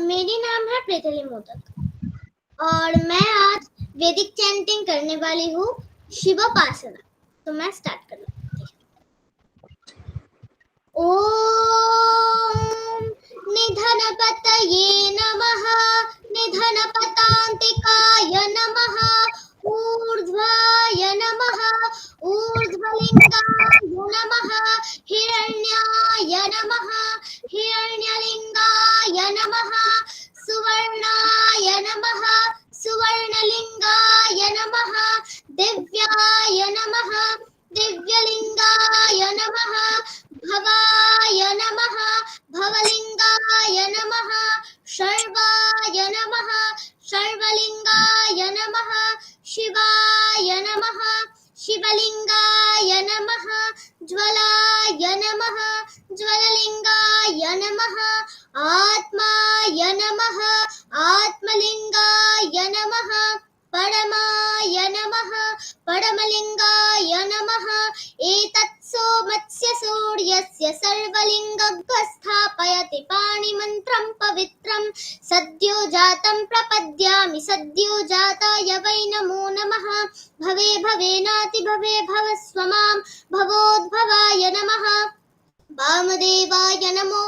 मेरी नाम है प्रीतली मोदक और मैं आज वैदिक चैंटिंग करने वाली हूँ शिवोपासना। तो मैं स्टार्ट कर लेती हूँ। ओम निधनपतये नमः, निधनपतान्तिकाय नमः, ऊर्ध्वाय नमः, ऊर्ध्वलिंगाय नमः, हिरण्याय नमः, हिरण्यलिंगाय नमः, सुवर्णाय नमः, सुवर्णलिंगाय नमः, दिव्याय नमः, दिव्यलिंगाय नमः, भवाय नमः, भवलिंगाय नमः, शर्वाय नमः, शर्वलिंगाय नमः, शिवाय नमः, शिवलिंगाय नमः, ज्वलाय नमः, ज्वललिंगाय नमः, आत्माय नमः, आत्मलिंगाय नमः, परमाय नमः, परमलिंगाय नमः, एतत्सो मत्स्यसूर्यस्य सर्वलिंगस्थापयति पाणिमन्त्रं पवित्रं, सद्यो जातं प्रपद्यामि, सद्यो जाताय वै नमो नमः, भवे भवेनाति भवे भवस्व मां भवोद्भवाय नमः, वामदेवाय नमो,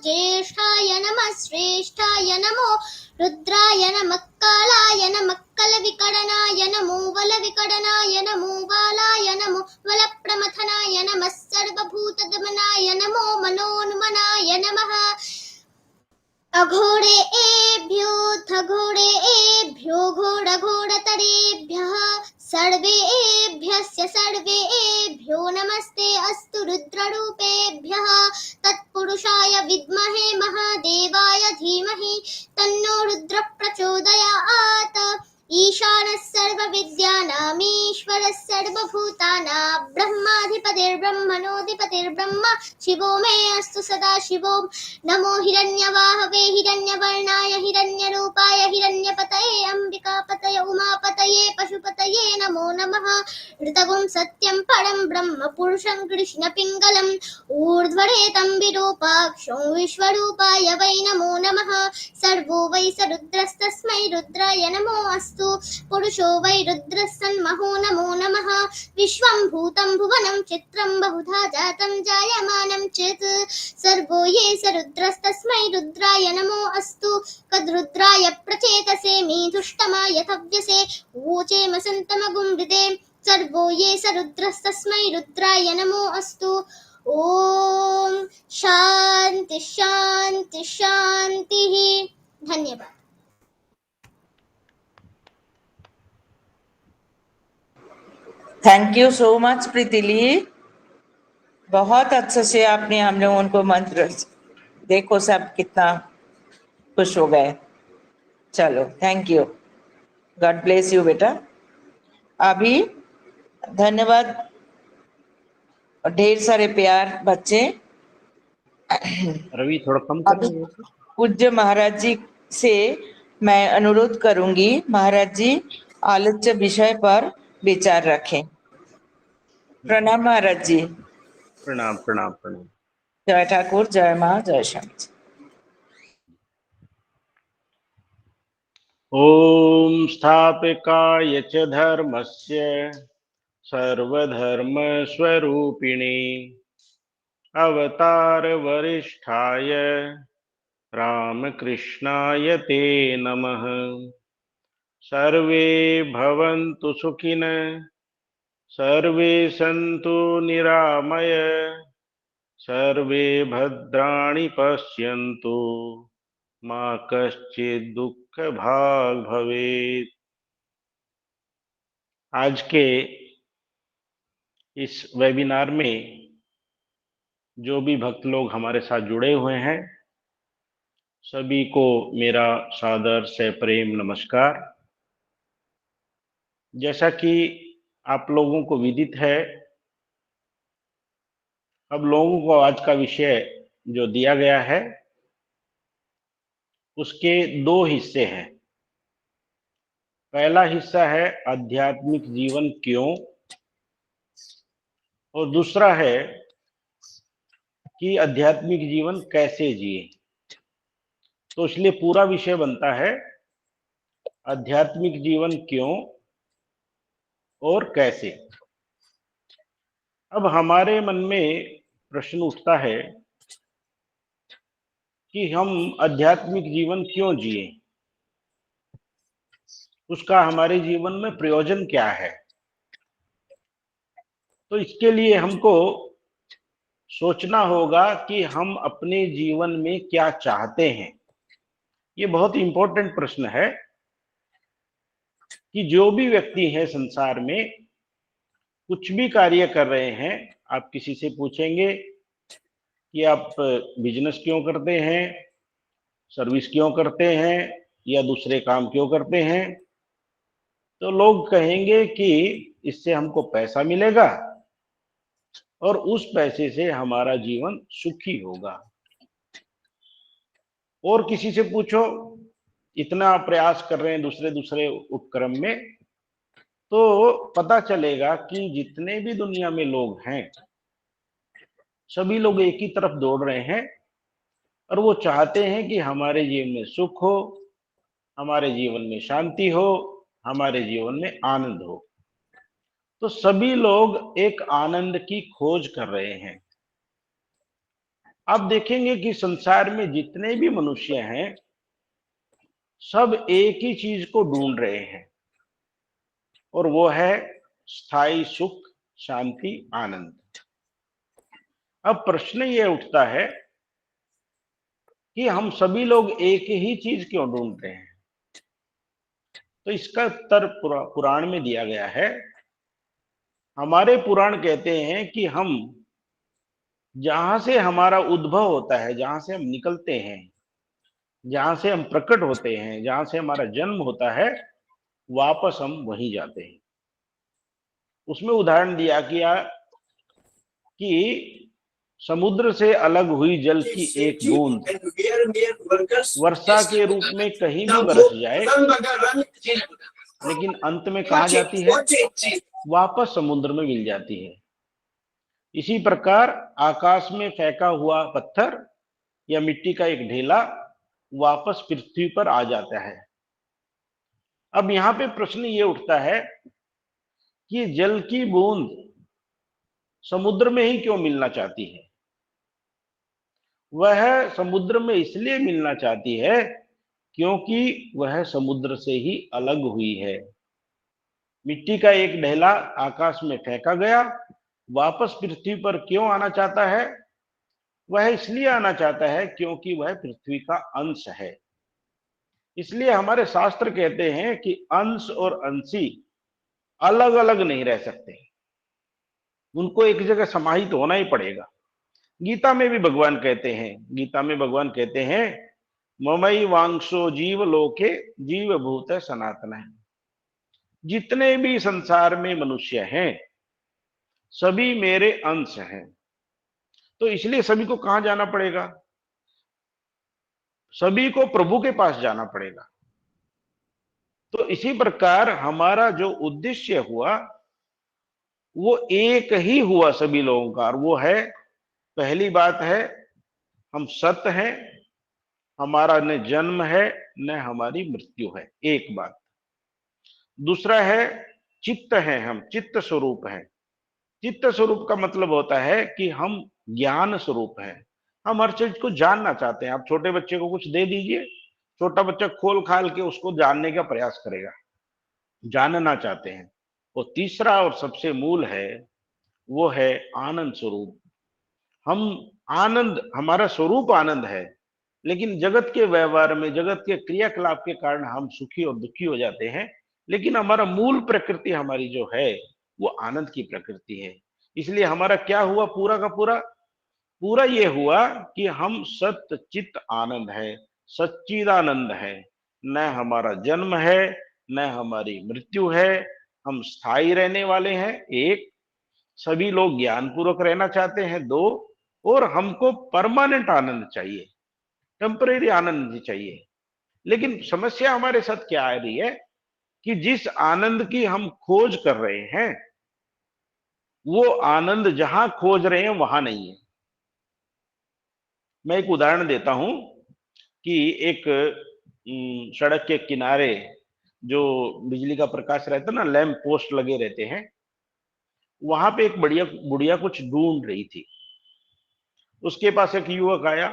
ज्येष्ठाय नमः, श्रेष्ठाय नमो, रुद्राय नमः, कालाय नमः, कलविकटनाय नमो, वलविकटनाय नमो, बालाय नमो, वलप्रमथनाय नमः, सर्वभूतदमनाय नमो, मनोन्मनाय नमः, अघोरेभ्योऽथ घोरेभ्यो, घोरघोरतरेभ्यः, सर्वेभ्यश्च सर्वेभ्यो नमस्ते अस्तु रुद्ररूपेभ्यः, तत्पुरुषाय विद्महे महादेवाय धीमहि तन्नो रुद्रः प्रचोदयात्, ईशानः सर्वविद्यानामीश्वरः सर्वभूतानां, ब्रह्माधिपतिर्ब्रह्मणोऽधिपतिर्ब्रह्म, शिवो मे अस्तु सदा शिवो, नमो हिरण्यवाहवे हिरण्यवर्णाय हिरण्यरूपाय हिरण्यपतये, अम्बिकापतये उमापतये पशुपतये नमो नमः, ऋतगुं सत्यं परं ब्रह्म पुरुषं कृष्णपिङ्गलम्, ऊर्ध्वरेतं विरूपाक्षं विश्वरूपाय वै नमो नमः, सर्वो वै स रुद्रस्तस्मै रुद्राय नमो अस्तु, पुरुषो वै रुद्रस्सन्महो नमो नमः, विश्वं भूतं भुवनं चित्रं बहुधा जातं जायमानं चेत्, सर्वो ये स रुद्रस्तस्मै रुद्राय नमो अस्तु, कद्रुद्राय प्रचेतसे मीधुष्टमाय थव्यसे, ऊचेम सन्तमगुम्भृते, सर्वो ये स रुद्रस्तस्मै रुद्राय नमो अस्तु। ओम शांति शांति शांति। धन्यवाद। थैंक यू सो मच प्रीतिली, बहुत अच्छे से आपने हम लोगों को मंत्र, देखो सब कितना खुश हो गए। चलो thank you, God bless you बेटा। अभी धन्यवाद और ढेर सारे प्यार बच्चे। रवि थोड़ा कम अभी पूज्य महाराज जी से मैं अनुरोध करूंगी, महाराज जी आलोच्य विषय पर विचार रखें। प्रणाम महाराज जी। प्रणाम प्रणाम प्रणाम। जय ठाकुर, जय माँ, जय श्याम। ओम स्थापकाय च धर्मस्य सर्वधर्म स्वरूपिणे अवतार वरिष्ठाय रामकृष्णाय ते नमः। सर्वे भवन्तु सुखिनः, सर्वे सन्तु निरामय, सर्वे भद्राणि पश्यन्तु, मां कश्चित् दुःख भाग भवेत्। आज के इस वेबिनार में जो भी भक्त लोग हमारे साथ जुड़े हुए हैं, सभी को मेरा सादर से प्रेम नमस्कार। जैसा कि आप लोगों को विदित है, अब लोगों को आज का विषय जो दिया गया है उसके दो हिस्से हैं। पहला हिस्सा है आध्यात्मिक जीवन क्यों, और दूसरा है कि आध्यात्मिक जीवन कैसे जिए। तो इसलिए पूरा विषय बनता है आध्यात्मिक जीवन क्यों और कैसे। अब हमारे मन में प्रश्न उठता है कि हम आध्यात्मिक जीवन क्यों जिए, उसका हमारे जीवन में प्रयोजन क्या है। तो इसके लिए हमको सोचना होगा कि हम अपने जीवन में क्या चाहते हैं। ये बहुत इंपॉर्टेंट प्रश्न है कि जो भी व्यक्ति है संसार में कुछ भी कार्य कर रहे हैं, आप किसी से पूछेंगे कि आप बिजनेस क्यों करते हैं, सर्विस क्यों करते हैं या दूसरे काम क्यों करते हैं, तो लोग कहेंगे कि इससे हमको पैसा मिलेगा और उस पैसे से हमारा जीवन सुखी होगा। और किसी से पूछो, इतना प्रयास कर रहे हैं दूसरे दूसरे उपक्रम में, तो पता चलेगा कि जितने भी दुनिया में लोग हैं सभी लोग एक ही तरफ दौड़ रहे हैं और वो चाहते हैं कि हमारे जीवन में सुख हो, हमारे जीवन में शांति हो, हमारे जीवन में आनंद हो। तो सभी लोग एक आनंद की खोज कर रहे हैं। आप देखेंगे कि संसार में जितने भी मनुष्य हैं सब एक ही चीज को ढूंढ रहे हैं और वो है स्थायी सुख, शांति, आनंद। अब प्रश्न ये उठता है कि हम सभी लोग एक ही चीज क्यों ढूंढ रहे हैं। तो इसका उत्तर पुराण में दिया गया है। हमारे पुराण कहते हैं कि हम जहां से हमारा उद्भव होता है, जहां से हम निकलते हैं, जहां से हम प्रकट होते हैं, जहां से हमारा जन्म होता है, वापस हम वहीं जाते हैं। उसमें उदाहरण दिया कि समुद्र से अलग हुई जल की एक बूंद वर्षा के रूप में कहीं भी बरस जाए, लेकिन अंत में कहाँ जाती है? वापस समुद्र में मिल जाती है। इसी प्रकार आकाश में फेंका हुआ पत्थर या मिट्टी का एक ढेला वापस पृथ्वी पर आ जाता है। अब यहाँ पे प्रश्न ये उठता है कि जल की बूंद समुद्र में ही क्यों मिलना चाहती है? वह समुद्र में इसलिए मिलना चाहती है क्योंकि वह समुद्र से ही अलग हुई है। मिट्टी का एक ढेला आकाश में फेंका गया, वापस पृथ्वी पर क्यों आना चाहता है? वह इसलिए आना चाहता है क्योंकि वह पृथ्वी का अंश है। इसलिए हमारे शास्त्र कहते हैं कि अंश और अंशी अलग अलग नहीं रह सकते, उनको एक जगह समाहित होना ही पड़ेगा। गीता में भी भगवान कहते हैं, गीता में भगवान कहते हैं ममई वांशो जीव लोके जीव भूत सनातन है। जितने भी संसार में मनुष्य हैं सभी मेरे अंश हैं। तो इसलिए सभी को कहां जाना पड़ेगा? सभी को प्रभु के पास जाना पड़ेगा। तो इसी प्रकार हमारा जो उद्देश्य हुआ वो एक ही हुआ सभी लोगों का, और वो है, पहली बात है हम सत्य हैं, हमारा न जन्म है न हमारी मृत्यु है, एक बात। दूसरा है चित्त है, हम चित्त स्वरूप हैं। चित्त स्वरूप का मतलब होता है कि हम ज्ञान स्वरूप हैं, हम हर चीज को जानना चाहते हैं। आप छोटे बच्चे को कुछ दे दीजिए, छोटा बच्चा खोल खाल के उसको जानने का प्रयास करेगा, जानना चाहते हैं। और तीसरा और सबसे मूल है वो है आनंद स्वरूप। हम आनंद, हमारा स्वरूप आनंद है, लेकिन जगत के व्यवहार में, जगत के क्रियाकलाप के कारण हम सुखी और दुखी हो जाते हैं। लेकिन हमारा मूल प्रकृति हमारी जो है वो आनंद की प्रकृति है। इसलिए हमारा क्या हुआ? पूरा का पूरा ये हुआ कि हम सत्य चित्त आनंद है, सच्चिदानंद है। न हमारा जन्म है न हमारी मृत्यु है, हम स्थायी रहने वाले हैं, एक। सभी लोग ज्ञान पूर्वक रहना चाहते हैं, दो। और हमको परमानेंट आनंद चाहिए, टेम्परेरी आनंद नहीं चाहिए। लेकिन समस्या हमारे साथ क्या आ रही है कि जिस आनंद की हम खोज कर रहे हैं वो आनंद जहां खोज रहे हैं वहां नहीं है। मैं एक उदाहरण देता हूं कि एक सड़क के किनारे जो बिजली का प्रकाश रहता है ना, लैंप पोस्ट लगे रहते हैं, वहां पे एक बढ़िया बुढ़िया कुछ ढूंढ रही थी। उसके पास एक युवक आया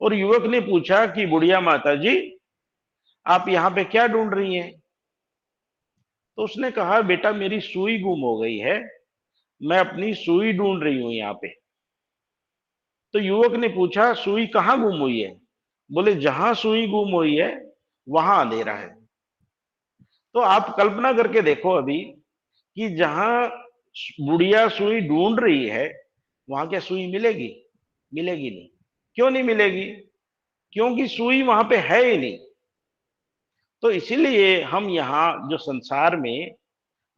और युवक ने पूछा कि बुढ़िया माता जी, आप यहाँ पे क्या ढूंढ रही हैं? तो उसने कहा, बेटा मेरी सुई गुम हो गई है, मैं अपनी सुई ढूंढ रही हूं यहाँ पे। तो युवक ने पूछा, सुई कहाँ गुम हुई है? बोले, जहां सुई गुम हुई है वहां अंधेरा है। तो आप कल्पना करके देखो अभी कि जहां बुढ़िया सुई ढूंढ रही है वहां क्या सुई मिलेगी? मिलेगी नहीं। क्यों नहीं मिलेगी? क्योंकि सुई वहां पे है ही नहीं। तो इसीलिए हम यहाँ जो संसार में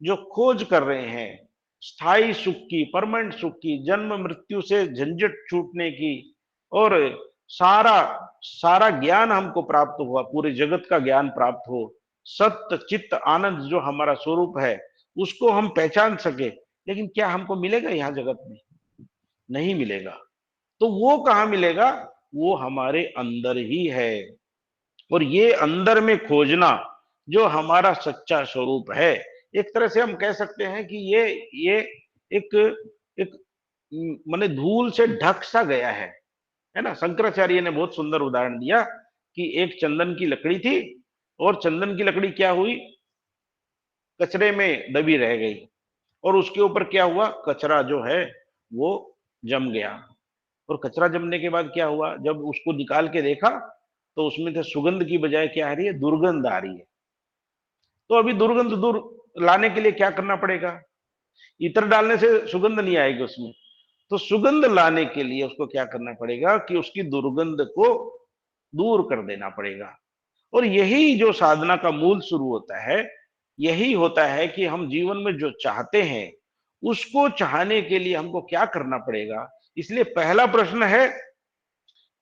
जो खोज कर रहे हैं स्थायी सुख की, परमानेंट सुख की, जन्म मृत्यु से झंझट छूटने की, और सारा सारा ज्ञान हमको प्राप्त हुआ, पूरे जगत का ज्ञान प्राप्त हो, सत्य चित्त आनंद जो हमारा स्वरूप है उसको हम पहचान सके, लेकिन क्या हमको मिलेगा यहाँ जगत में? नहीं मिलेगा। तो वो कहाँ मिलेगा? वो हमारे अंदर ही है। और ये अंदर में खोजना जो हमारा सच्चा स्वरूप है, एक तरह से हम कह सकते हैं कि ये एक एक माने धूल से ढक सा गया है ना। शंकराचार्य ने बहुत सुंदर उदाहरण दिया कि एक चंदन की लकड़ी थी और चंदन की लकड़ी क्या हुई? कचरे में दबी रह गई, और उसके ऊपर क्या हुआ? कचरा जो है वो जम गया। और कचरा जमने के बाद क्या हुआ? जब उसको निकाल के देखा तो उसमें से सुगंध की बजाय क्या आ रही है? दुर्गंध आ रही है। तो अभी दुर्गंध दूर लाने के लिए क्या करना पड़ेगा? इत्र डालने से सुगंध नहीं आएगी उसमें। तो सुगंध लाने के लिए उसको क्या करना पड़ेगा कि उसकी दुर्गंध को दूर कर देना पड़ेगा। और यही जो साधना का मूल शुरू होता है, यही होता है कि हम जीवन में जो चाहते हैं उसको चाहने के लिए हमको क्या करना पड़ेगा। इसलिए पहला प्रश्न है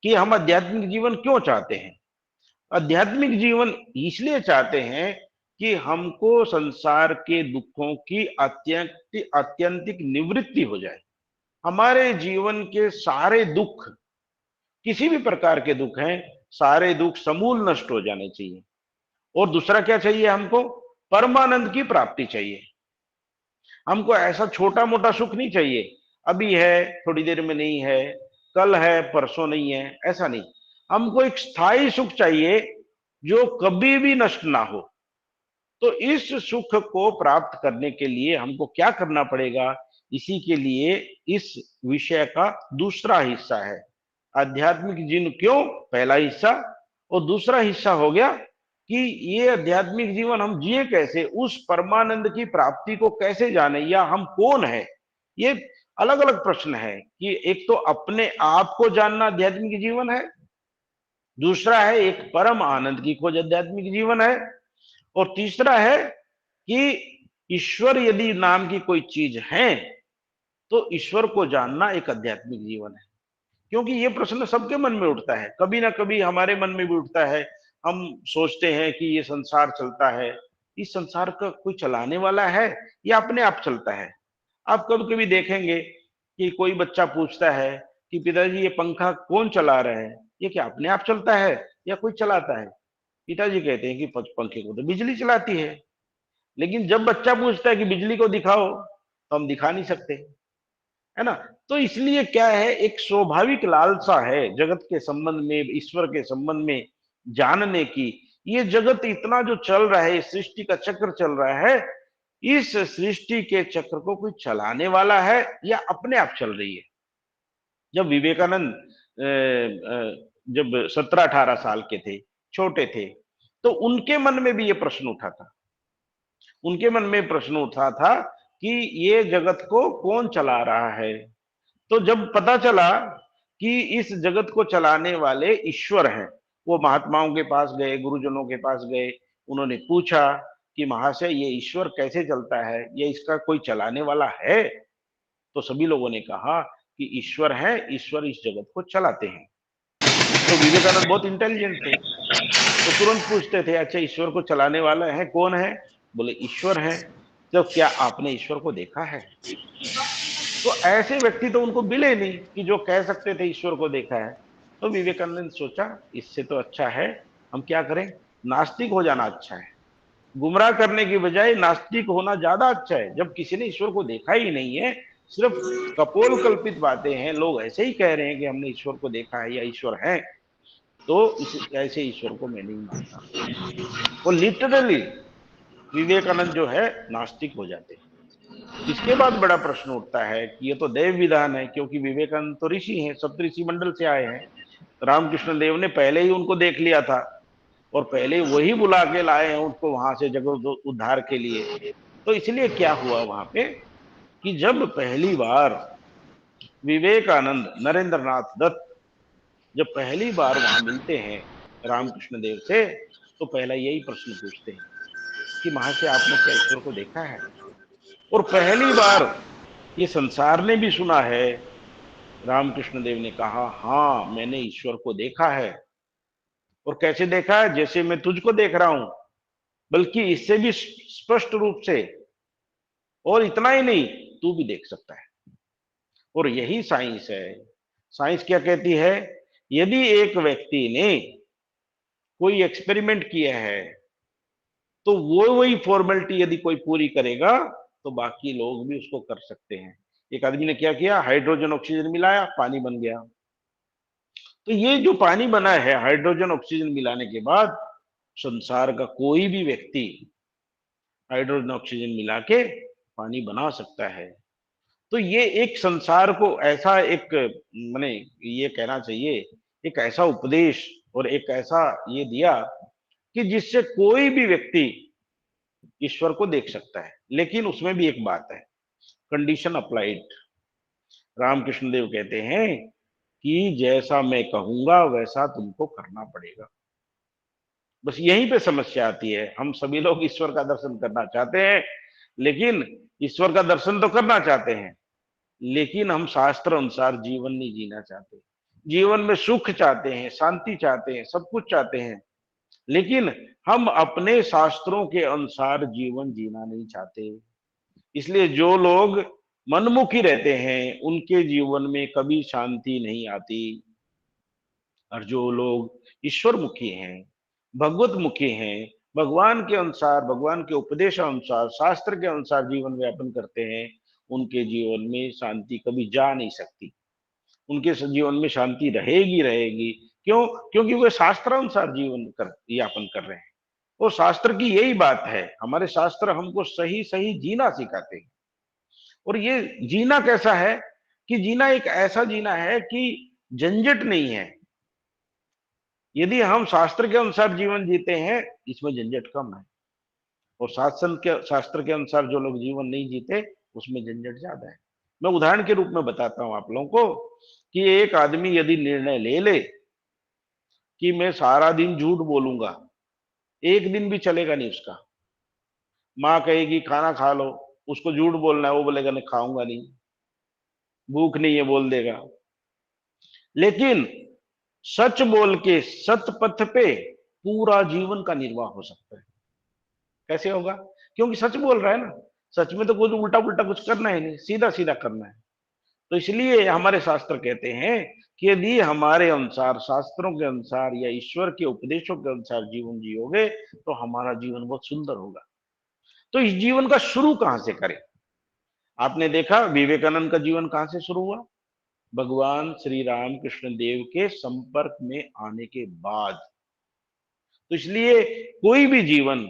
कि हम आध्यात्मिक जीवन क्यों चाहते हैं? आध्यात्मिक जीवन इसलिए चाहते हैं कि हमको संसार के दुखों की आत्यंतिक निवृत्ति हो जाए। हमारे जीवन के सारे दुख, किसी भी प्रकार के दुख हैं, सारे दुख समूल नष्ट हो जाने चाहिए। और दूसरा क्या चाहिए हमको? परमानंद की प्राप्ति चाहिए। हमको ऐसा छोटा मोटा सुख नहीं चाहिए, अभी है थोड़ी देर में नहीं है, कल है परसों नहीं है, ऐसा नहीं। हमको एक स्थायी सुख चाहिए जो कभी भी नष्ट ना हो। तो इस सुख को प्राप्त करने के लिए हमको क्या करना पड़ेगा? इसी के लिए इस विषय का दूसरा हिस्सा है आध्यात्मिक जीवन क्यों, पहला हिस्सा। और दूसरा हिस्सा हो गया कि ये आध्यात्मिक जीवन हम जिए कैसे, उस परमानंद की प्राप्ति को कैसे जाने, या हम कौन है। ये अलग अलग प्रश्न है कि एक तो अपने आप को जानना आध्यात्मिक जीवन है, दूसरा है एक परम आनंद की खोज आध्यात्मिक जीवन है, और तीसरा है कि ईश्वर यदि नाम की कोई चीज है तो ईश्वर को जानना एक आध्यात्मिक जीवन है। क्योंकि ये प्रश्न सबके मन में उठता है, कभी ना कभी हमारे मन में भी उठता है। हम सोचते हैं कि ये संसार चलता है, इस संसार का कोई चलाने वाला है या अपने आप चलता है? आप कभी कभी देखेंगे कि कोई बच्चा पूछता है कि पिताजी ये पंखा कौन चला रहा है, ये क्या अपने आप चलता है या कोई चलाता है? पिताजी कहते हैं कि पंखे को तो बिजली चलाती है। लेकिन जब बच्चा पूछता है कि बिजली को दिखाओ, तो हम दिखा नहीं सकते, है ना। तो इसलिए क्या है, एक स्वाभाविक लालसा है जगत के संबंध में, ईश्वर के संबंध में जानने की। ये जगत इतना जो चल रहा है, सृष्टि का चक्र चल रहा है, इस सृष्टि के चक्र को कोई चलाने वाला है या अपने आप चल रही है? जब विवेकानंद जब 17-18 साल के थे, छोटे थे, तो उनके मन में भी ये प्रश्न उठा था। उनके मन में प्रश्न उठा था कि ये जगत को कौन चला रहा है। तो जब पता चला कि इस जगत को चलाने वाले ईश्वर हैं, वो महात्माओं के पास गए, गुरुजनों के पास गए, उन्होंने पूछा कि महाशय ये ईश्वर कैसे चलता है, ये इसका कोई चलाने वाला है? तो सभी लोगों ने कहा कि ईश्वर है, ईश्वर इस जगत को चलाते हैं। तो विवेकानंद बहुत इंटेलिजेंट थे, तो तुरंत पूछते थे, अच्छा ईश्वर को चलाने वाला है कौन है? बोले ईश्वर है। तो क्या आपने ईश्वर को देखा है? तो ऐसे व्यक्ति तो उनको मिले नहीं कि जो कह सकते थे ईश्वर को देखा है। तो विवेकानंद ने सोचा इससे तो अच्छा है हम क्या करें, नास्तिक हो जाना अच्छा है। गुमराह करने की बजाय नास्तिक होना ज्यादा अच्छा है। जब किसी ने ईश्वर को देखा ही नहीं है, सिर्फ कपोल कल्पित बातें हैं, लोग ऐसे ही कह रहे हैं कि हमने ईश्वर को देखा है या ईश्वर है, तो ऐसे ईश्वर को मैं नहीं मानता। वो लिटरली विवेकानंद जो है नास्तिक हो जाते हैं। इसके बाद बड़ा प्रश्न उठता है कि ये तो देव विधान है, क्योंकि विवेकानंद तो ऋषि हैं, सप्तऋषि मंडल से आए हैं। रामकृष्ण देव ने पहले ही उनको देख लिया था और पहले वही बुला के लाए हैं उनको वहां से जगत उद्धार के लिए। तो इसलिए क्या हुआ वहां पे कि जब पहली बार विवेकानंद नरेंद्रनाथ दत्त जब पहली बार वहां मिलते हैं रामकृष्ण देव से, तो पहला यही प्रश्न पूछते हैं कि महाशय आपने क्या ईश्वर को देखा है? और पहली बार ये संसार ने भी सुना है, रामकृष्ण देव ने कहा हाँ मैंने ईश्वर को देखा है। और कैसे देखा है? जैसे मैं तुझको देख रहा हूं, बल्कि इससे भी स्पष्ट रूप से, और इतना ही नहीं, तू भी देख सकता है। और यही साइंस है। साइंस क्या कहती है? यदि एक व्यक्ति ने कोई एक्सपेरिमेंट किया है, तो वो वही फॉर्मेलिटी यदि कोई पूरी करेगा, तो बाकी लोग भी उसको कर सकते हैं। एक आदमी ने क्या किया, हाइड्रोजन ऑक्सीजन मिलाया, पानी बन गया। तो ये जो पानी बना है हाइड्रोजन ऑक्सीजन मिलाने के बाद, संसार का कोई भी व्यक्ति हाइड्रोजन ऑक्सीजन मिला के पानी बना सकता है। तो ये एक संसार को ऐसा एक माने ये कहना चाहिए, एक ऐसा उपदेश और एक ऐसा ये दिया कि जिससे कोई भी व्यक्ति ईश्वर को देख सकता है। लेकिन उसमें भी एक बात है, कंडीशन अप्लाइड। रामकृष्ण देव कहते हैं कि जैसा मैं कहूंगा वैसा तुमको करना पड़ेगा। बस यहीं पे समस्या आती है। हम सभी लोग ईश्वर का दर्शन करना चाहते हैं, लेकिन ईश्वर का दर्शन तो करना चाहते हैं, लेकिन हम शास्त्र अनुसार जीवन नहीं जीना चाहते। जीवन में सुख चाहते हैं, शांति चाहते हैं, सब कुछ चाहते हैं, लेकिन हम अपने शास्त्रों के अनुसार जीवन जीना नहीं चाहते। इसलिए जो लोग मनमुखी रहते हैं उनके जीवन में कभी शांति नहीं आती, और जो लोग ईश्वर मुखी हैं, भगवत मुखी हैं, भगवान के अनुसार, भगवान के उपदेश अनुसार, शास्त्र के अनुसार जीवन व्यापन करते हैं, उनके जीवन में शांति कभी जा नहीं सकती। उनके जीवन में शांति रहेगी रहेगी। क्यों? क्योंकि वे शास्त्र अनुसार जीवन कर यापन कर रहे हैं। और शास्त्र की यही बात है, हमारे शास्त्र हमको सही सही जीना सिखाते हैं। और ये जीना कैसा है कि जीना एक ऐसा जीना है कि झंझट नहीं है। यदि हम शास्त्र के अनुसार जीवन जीते हैं, इसमें झंझट कम है। और शास्त्र के अनुसार जो लोग जीवन नहीं जीते, उसमें झंझट ज्यादा है। मैं उदाहरण के रूप में बताता हूं आप लोगों को कि एक आदमी यदि निर्णय ले ले कि मैं सारा दिन झूठ बोलूंगा, एक दिन भी चलेगा नहीं उसका। माँ कहेगी खाना खा लो, उसको झूठ बोलना है, वो बोलेगा नहीं खाऊंगा नहीं, भूख नहीं है बोल देगा। लेकिन सच बोल के सत पथ पे पूरा जीवन का निर्वाह हो सकता है। कैसे होगा? क्योंकि सच बोल रहा है ना। सच में तो कुछ उल्टा पुल्टा कुछ करना है नहीं, सीधा सीधा करना है। तो इसलिए हमारे शास्त्र कहते हैं कि यदि हमारे अनुसार, शास्त्रों के अनुसार या ईश्वर के उपदेशों के अनुसार जीवन जियोगे, तो हमारा जीवन बहुत सुंदर होगा। तो इस जीवन का शुरू कहां से करें? आपने देखा विवेकानंद का जीवन कहां से शुरू हुआ? भगवान श्री राम कृष्ण देव के संपर्क में आने के बाद। तो इसलिए कोई भी जीवन,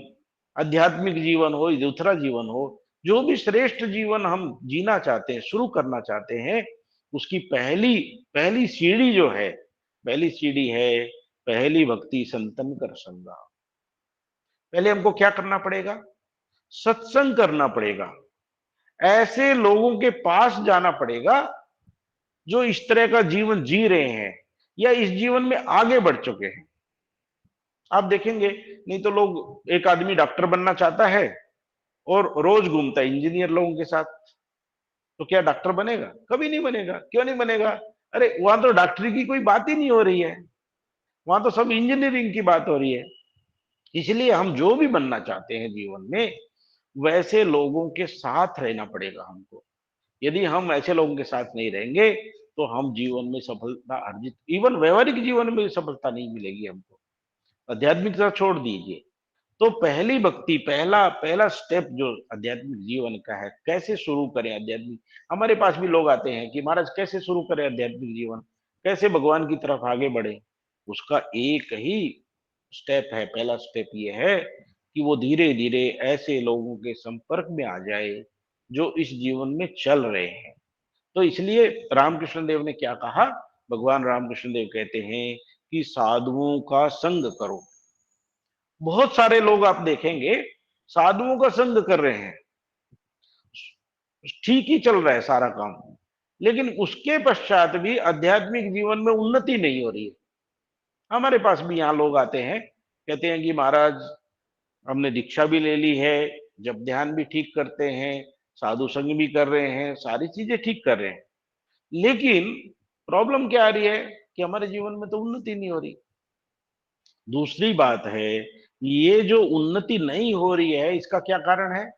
आध्यात्मिक जीवन हो, दूसरा जीवन हो, जो भी श्रेष्ठ जीवन हम जीना चाहते हैं, शुरू करना चाहते हैं, उसकी पहली पहली सीढ़ी जो है, पहली सीढ़ी है पहली भक्ति संतन कर संगा। पहले हमको क्या करना पड़ेगा? सत्संग करना पड़ेगा। ऐसे लोगों के पास जाना पड़ेगा जो इस तरह का जीवन जी रहे हैं या इस जीवन में आगे बढ़ चुके हैं। आप देखेंगे, नहीं तो लोग, एक आदमी डॉक्टर बनना चाहता है और रोज घूमता है इंजीनियर लोगों के साथ, तो क्या डॉक्टर बनेगा? कभी नहीं बनेगा। क्यों नहीं बनेगा? अरे वहां तो डॉक्टरी की कोई बात ही नहीं हो रही है, वहां तो सब इंजीनियरिंग की बात हो रही है। इसलिए हम जो भी बनना चाहते हैं जीवन में, वैसे लोगों के साथ रहना पड़ेगा हमको। यदि हम ऐसे लोगों के साथ नहीं रहेंगे, तो हम जीवन में सफलता अर्जित, इवन व्यवहारिक जीवन में सफलता नहीं मिलेगी हमको, आध्यात्मिकता छोड़ दीजिए। तो पहली भक्ति, पहला पहला स्टेप जो आध्यात्मिक जीवन का है, कैसे शुरू करें आध्यात्मिक। हमारे पास भी लोग आते हैं कि महाराज कैसे शुरू करें आध्यात्मिक जीवन, कैसे भगवान की तरफ आगे बढ़े। उसका एक ही स्टेप है, पहला स्टेप ये है कि वो धीरे धीरे ऐसे लोगों के संपर्क में आ जाए जो इस जीवन में चल रहे हैं। तो इसलिए रामकृष्ण देव ने क्या कहा, भगवान रामकृष्ण देव कहते हैं कि साधुओं का संग करो। बहुत सारे लोग आप देखेंगे साधुओं का संग कर रहे हैं, ठीक ही चल रहा है सारा काम, लेकिन उसके पश्चात भी आध्यात्मिक जीवन में उन्नति नहीं हो रही है। हमारे पास भी यहाँ लोग आते हैं, कहते हैं कि महाराज हमने दीक्षा भी ले ली है, जब ध्यान भी ठीक करते हैं, साधु संग भी कर रहे हैं, सारी चीजें ठीक कर रहे हैं, लेकिन प्रॉब्लम क्या आ रही है कि हमारे जीवन में तो उन्नति नहीं हो रही। दूसरी बात है, ये जो उन्नति नहीं हो रही है इसका क्या कारण है?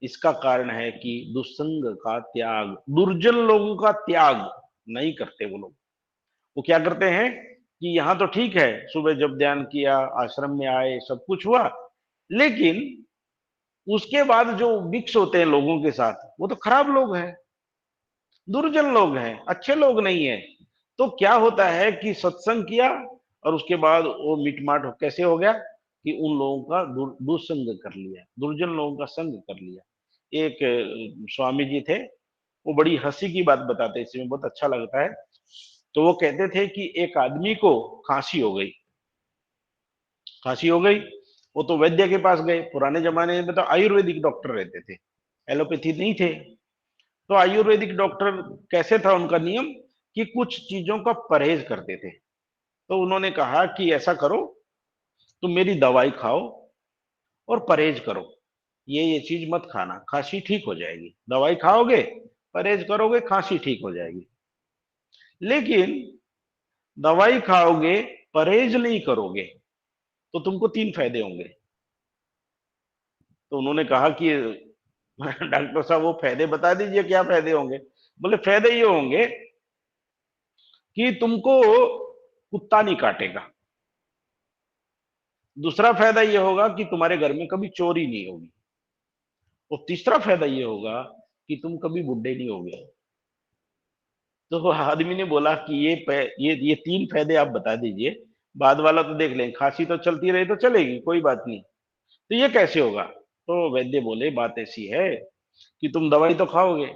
इसका कारण है कि दुस्संग का त्याग, दुर्जन लोगों का त्याग नहीं करते वो लोग। वो क्या करते हैं कि यहाँ तो ठीक है, सुबह जब ध्यान किया, आश्रम में आए, सब कुछ हुआ, लेकिन उसके बाद जो मिक्स होते हैं लोगों के साथ, वो तो खराब लोग हैं, दुर्जन लोग हैं, अच्छे लोग नहीं है। तो क्या होता है कि सत्संग किया और उसके बाद वो मिटमाट कैसे हो गया कि उन लोगों का दुसंग कर लिया, दुर्जन लोगों का संग कर लिया। एक स्वामी जी थे, वो बड़ी हंसी की बात बताते हैं, इसमें बहुत अच्छा लगता है। तो वो कहते थे कि एक आदमी को खांसी हो गई, खांसी हो गई, वो तो वैद्य के पास गए। पुराने जमाने में तो आयुर्वेदिक डॉक्टर रहते थे, एलोपैथी नहीं थे। तो आयुर्वेदिक डॉक्टर कैसे था उनका नियम कि कुछ चीजों का परहेज करते थे। तो उन्होंने कहा कि ऐसा करो, तुम मेरी दवाई खाओ और परहेज करो, ये चीज मत खाना, खांसी ठीक हो जाएगी। दवाई खाओगे, परहेज करोगे, खांसी ठीक हो जाएगी। लेकिन दवाई खाओगे, परहेज नहीं करोगे, तो तुमको 3 फायदे होंगे। तो उन्होंने कहा कि डॉक्टर साहब वो फायदे बता दीजिए, क्या फायदे होंगे? बोले फायदे ये होंगे कि तुमको कुत्ता नहीं काटेगा, दूसरा फायदा ये होगा कि तुम्हारे घर में कभी चोरी नहीं होगी, और तीसरा फायदा ये होगा कि तुम कभी बुढ़े नहीं होगे। तो आदमी ने बोला कि ये 3 फायदे आप बता दीजिए, बाद वाला तो देख लेंगे, खांसी तो चलती रही तो चलेगी, कोई बात नहीं, तो ये कैसे होगा? तो वैद्य बोले बात ऐसी है कि तुम दवाई तो खाओगे,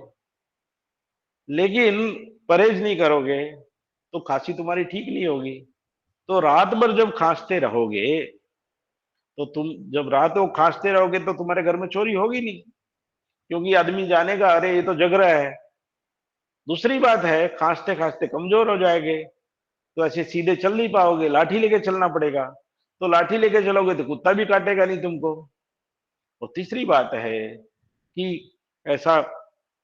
लेकिन परहेज नहीं करोगे, तो खांसी तुम्हारी ठीक नहीं होगी। तो रात भर जब खांसते रहोगे, तो तुम जब रात को खांसते रहोगे तो तुम्हारे घर में चोरी होगी नहीं, क्योंकि आदमी जानेगा अरे ये तो जग रहा है। दूसरी बात है, खांसते खांसते कमजोर हो जाएंगे, तो ऐसे सीधे चल नहीं पाओगे, लाठी लेके चलना पड़ेगा। तो लाठी लेके चलोगे तो कुत्ता भी काटेगा नहीं तुमको। और तीसरी बात है कि ऐसा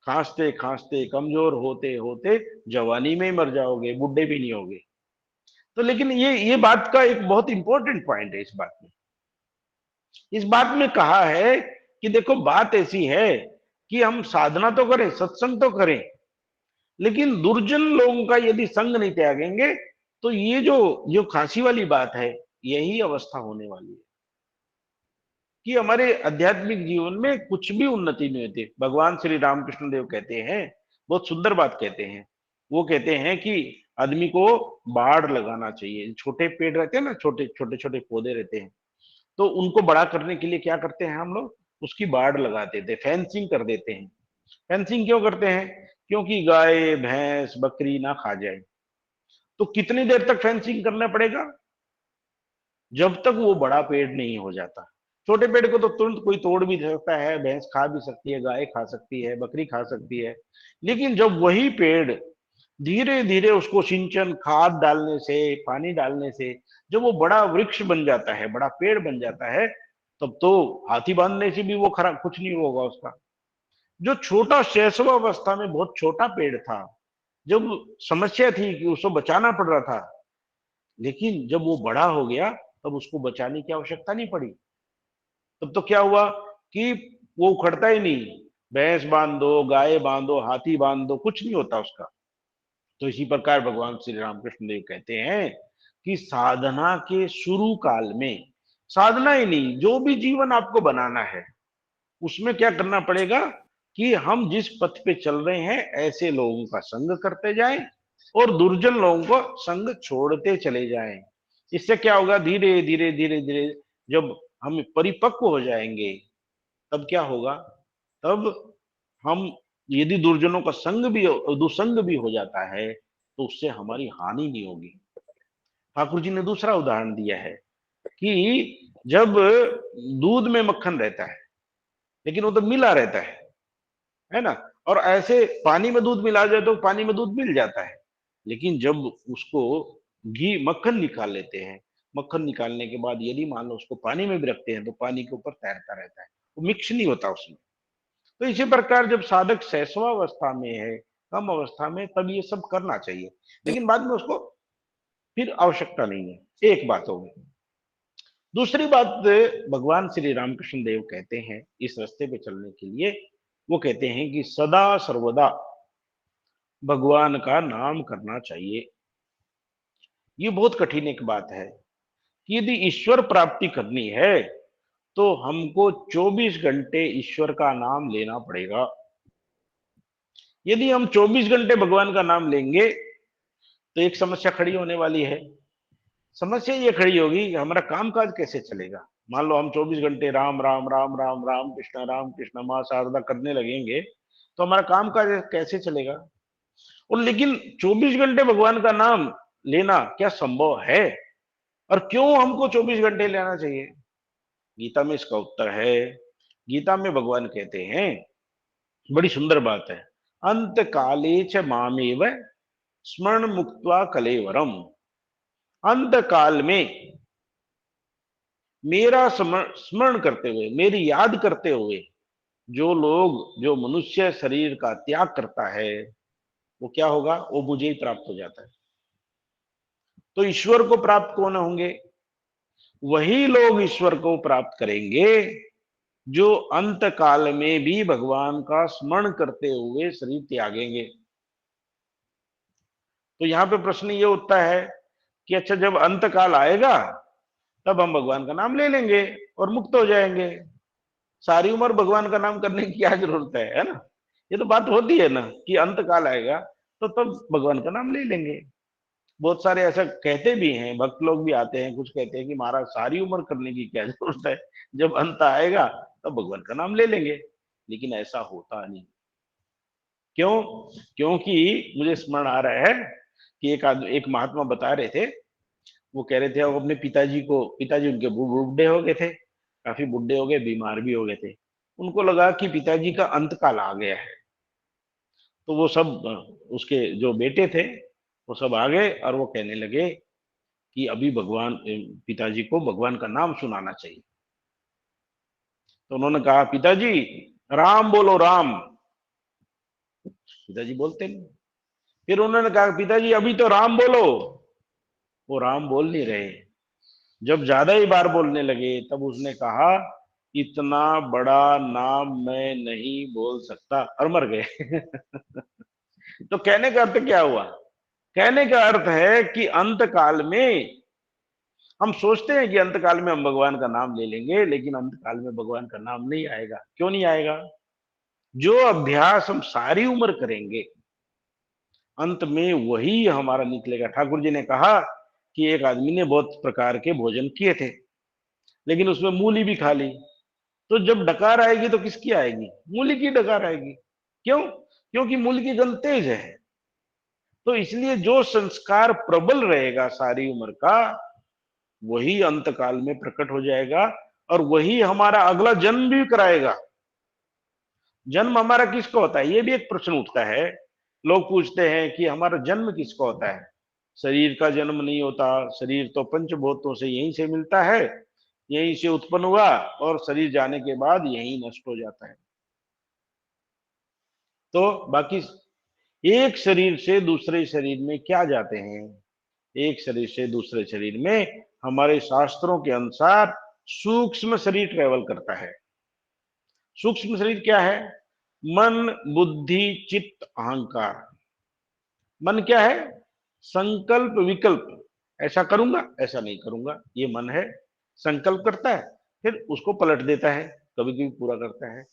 खांसते खांसते कमजोर होते होते जवानी में ही मर जाओगे, बुढ़े भी नहीं होगे। तो लेकिन ये बात का एक बहुत इंपॉर्टेंट पॉइंट है। इस बात में कहा है कि देखो बात ऐसी है कि हम साधना तो करें, सत्संग तो करें, लेकिन दुर्जन लोगों का यदि संग नहीं त्यागेंगे, तो ये जो खांसी वाली बात है, यही अवस्था होने वाली है कि हमारे आध्यात्मिक जीवन में कुछ भी उन्नति नहीं होती। भगवान श्री रामकृष्ण देव कहते हैं, बहुत सुंदर बात कहते हैं। वो कहते हैं कि आदमी को बाढ़ लगाना चाहिए। छोटे पेड़ रहते हैं ना, छोटे छोटे छोटे पौधे रहते हैं, तो उनको बड़ा करने के लिए क्या करते हैं हम लोग, उसकी बाढ़ लगा देते हैं, फेंसिंग कर देते हैं। फेंसिंग क्यों करते हैं? क्योंकि गाय भैंस बकरी ना खा जाए। तो कितनी देर तक फेंसिंग करना पड़ेगा? जब तक वो बड़ा पेड़ नहीं हो जाता। छोटे पेड़ को तो तुरंत कोई तोड़ भी सकता है, भैंस खा भी सकती है, गाय खा सकती है, बकरी खा सकती है। लेकिन जब वही पेड़ धीरे धीरे उसको सिंचन, खाद डालने से, पानी डालने से जब वो बड़ा वृक्ष बन जाता है, बड़ा पेड़ बन जाता है, तब तो हाथी बांधने से भी वो खराब कुछ नहीं होगा उसका। जो छोटा शैशवावस्था में बहुत छोटा पेड़ था, जब समस्या थी कि उसको बचाना पड़ रहा था, लेकिन जब वो बड़ा हो गया तब उसको बचाने की आवश्यकता नहीं पड़ी। तब तो क्या हुआ कि वो उखड़ता ही नहीं। भैंस बांध दो, गाय बांध दो, हाथी बांध दो, कुछ नहीं होता उसका। तो इसी प्रकार भगवान श्री रामकृष्ण देव कहते हैं कि साधना के शुरू काल में, साधना ही नहीं, जो भी जीवन आपको बनाना है उसमें क्या करना पड़ेगा कि हम जिस पथ पे चल रहे हैं ऐसे लोगों का संग करते जाएं और दुर्जन लोगों को संग छोड़ते चले जाएं। इससे क्या होगा, धीरे धीरे धीरे धीरे जब हम परिपक्व हो जाएंगे तब क्या होगा, तब हम, यदि दुर्जनों का संग भी, दुसंग भी हो जाता है तो उससे हमारी हानि नहीं होगी। ठाकुर जी ने दूसरा उदाहरण दिया है कि जब दूध में मक्खन रहता है लेकिन वो तो मिला रहता है ना, और ऐसे पानी में दूध मिला जाए तो पानी में दूध मिल जाता है, लेकिन जब उसको घी मक्खन निकाल लेते हैं, मक्खन निकालने के बाद यदि मान लो उसको पानी में भी रखते हैं तो पानी के ऊपर तैरता रहता है, वो मिक्स नहीं होता उसमें। तो इसी प्रकार जब साधक शैशवावस्था में है, कम अवस्था में, तब ये सब करना चाहिए, लेकिन बाद में उसको फिर आवश्यकता नहीं है। एक बात होगी। दूसरी बात, भगवान श्री रामकृष्ण देव कहते हैं इस रास्ते पे चलने के लिए, वो कहते हैं कि सदा सर्वदा भगवान का नाम करना चाहिए। ये बहुत कठिन एक बात है कि यदि ईश्वर प्राप्ति करनी है तो हमको 24 घंटे ईश्वर का नाम लेना पड़ेगा। यदि हम 24 घंटे भगवान का नाम लेंगे तो एक समस्या खड़ी होने वाली है। समस्या ये खड़ी होगी कि हमारा कामकाज कैसे चलेगा। मान लो हम 24 घंटे राम राम राम राम राम कृष्ण माँ शारदा करने लगेंगे तो हमारा कामकाज कैसे चलेगा। और लेकिन 24 घंटे भगवान का नाम लेना क्या संभव है, और क्यों हमको 24 घंटे लेना चाहिए? गीता में इसका उत्तर है। गीता में भगवान कहते हैं, बड़ी सुंदर बात है, अंत काले च मामेव स्मरण मुक्त्वा कलेवरम। अंत काल में मेरा स्मरण करते हुए, मेरी याद करते हुए जो लोग, जो मनुष्य शरीर का त्याग करता है वो क्या होगा, वो मुझे ही प्राप्त हो जाता है। तो ईश्वर को प्राप्त कौन होंगे? वही लोग ईश्वर को प्राप्त करेंगे जो अंत काल में भी भगवान का स्मरण करते हुए शरीर त्यागेंगे। तो यहां पे प्रश्न ये उठता है कि अच्छा, जब अंत काल आएगा तब हम भगवान का नाम ले लेंगे और मुक्त हो जाएंगे, सारी उम्र भगवान का नाम करने की क्या जरूरत है ना। ये तो बात होती है ना कि अंत काल आएगा तो तब भगवान का नाम ले लेंगे। बहुत सारे ऐसा कहते भी हैं, भक्त लोग भी आते हैं, कुछ कहते हैं कि महाराज सारी उम्र करने की क्या जरूरत है, जब अंत आएगा तब भगवान का नाम ले लेंगे। लेकिन ऐसा होता नहीं। क्यों? क्योंकि मुझे स्मरण आ रहा है कि एक महात्मा बता रहे थे, वो कह रहे थे वो अपने पिताजी को, पिताजी उनके बुढ़े हो गए थे, काफी बुढ़े हो गए, बीमार भी हो गए थे। उनको लगा कि पिताजी का अंतकाल आ गया है, तो वो सब उसके जो बेटे थे वो सब आ गए और वो कहने लगे कि अभी भगवान, पिताजी को भगवान का नाम सुनाना चाहिए। तो उन्होंने कहा, पिताजी राम बोलो राम। पिताजी बोलते नहीं। फिर उन्होंने कहा, पिताजी अभी तो राम बोलो। वो राम बोल नहीं रहे। जब ज्यादा ही बार बोलने लगे तब उसने कहा, इतना बड़ा नाम मैं नहीं बोल सकता, और मर गए। तो कहने का अर्थ क्या हुआ? कहने का अर्थ है कि अंत काल में हम सोचते हैं कि अंत काल में हम भगवान का नाम ले लेंगे, लेकिन अंत काल में भगवान का नाम नहीं आएगा। क्यों नहीं आएगा? जो अभ्यास हम सारी उम्र करेंगे अंत में वही हमारा निकलेगा। ठाकुर जी ने कहा कि एक आदमी ने बहुत प्रकार के भोजन किए थे लेकिन उसमें मूली भी खा ली, तो जब डकार आएगी तो किसकी आएगी? मूली की डकार आएगी। क्यों? क्योंकि मूली की गंध तेज है। तो इसलिए जो संस्कार प्रबल रहेगा सारी उम्र का वही अंत काल में प्रकट हो जाएगा और वही हमारा अगला जन्म भी कराएगा। जन्म हमारा किसको होता है, ये भी एक प्रश्न उठता है। लोग पूछते हैं कि हमारा जन्म किसको होता है? शरीर का जन्म नहीं होता, शरीर तो पंचभूतों से यहीं से मिलता है, यहीं से उत्पन्न हुआ और शरीर जाने के बाद यहीं नष्ट हो जाता है। तो बाकी एक शरीर से दूसरे शरीर में क्या जाते हैं? एक शरीर से दूसरे शरीर में हमारे शास्त्रों के अनुसार सूक्ष्म शरीर ट्रेवल करता है। सूक्ष्म शरीर क्या है? मन, बुद्धि, चित्त, अहंकार। मन क्या है? संकल्प विकल्प, ऐसा करूंगा ऐसा नहीं करूंगा, ये मन है। संकल्प करता है, फिर उसको पलट देता है, कभी कभी पूरा करता है।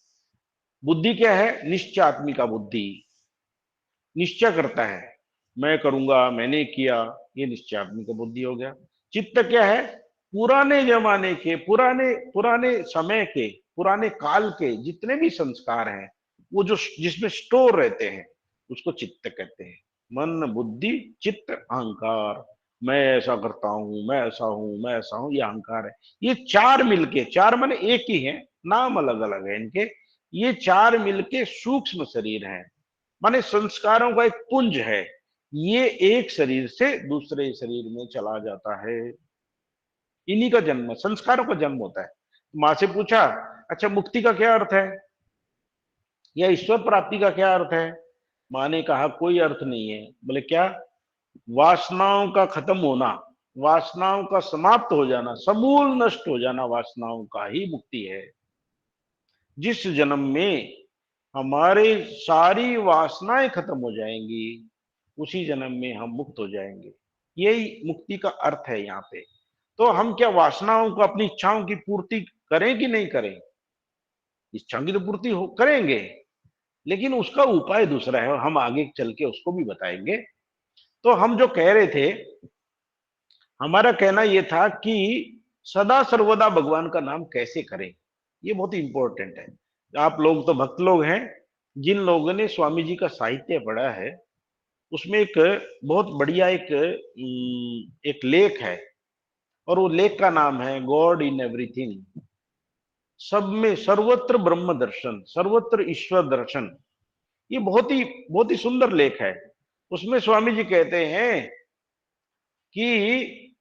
बुद्धि क्या है? निश्चयात्मिका बुद्धि, निश्चय करता है, मैं करूंगा, मैंने किया, ये निश्चयात्मिका बुद्धि हो गया। चित्त क्या है? पुराने जमाने के, पुराने पुराने समय के, पुराने काल के जितने भी संस्कार हैं, वो जो जिसमें स्टोर रहते हैं, उसको चित्त कहते हैं। मन बुद्धि चित्त अहंकार, मैं ऐसा करता हूं, मैं ऐसा हूं, मैं ऐसा हूं, ये अहंकार है। ये चार मिलके, चार माने एक ही है, नाम अलग अलग है इनके, ये चार मिलके सूक्ष्म शरीर है, माने संस्कारों का एक पुंज है। ये एक शरीर से दूसरे शरीर में चला जाता है, इन्हीं का जन्म, संस्कारों का जन्म होता है। माँ से पूछा, अच्छा मुक्ति का क्या अर्थ है, या ईश्वर प्राप्ति का क्या अर्थ है? माँ ने कहा कोई अर्थ नहीं है। बोले क्या? वासनाओं का खत्म होना, वासनाओं का समाप्त हो जाना, समूल नष्ट हो जाना, वासनाओं का ही मुक्ति है। जिस जन्म में हमारे सारी वासनाएं खत्म हो जाएंगी, उसी जन्म में हम मुक्त हो जाएंगे। यही मुक्ति का अर्थ है यहाँ पे। तो हम क्या वासनाओं को, अपनी इच्छाओं की पूर्ति करें कि नहीं करें? इच्छाओं की तो पूर्ति हो करेंगे, लेकिन उसका उपाय दूसरा है, हम आगे चल के उसको भी बताएंगे। तो हम जो कह रहे थे, हमारा कहना यह था कि सदा सर्वदा भगवान का नाम कैसे करें, ये बहुत इंपॉर्टेंट है। आप लोग तो भक्त लोग हैं, जिन लोगों ने स्वामी जी का साहित्य पढ़ा है, उसमें एक बहुत बढ़िया एक लेख है, और वो लेख का नाम है गॉड इन एवरीथिंग। सब में सर्वत्र ब्रह्म दर्शन, सर्वत्र ईश्वर दर्शन। ये बहुत ही सुंदर लेख है। उसमें स्वामी जी कहते हैं कि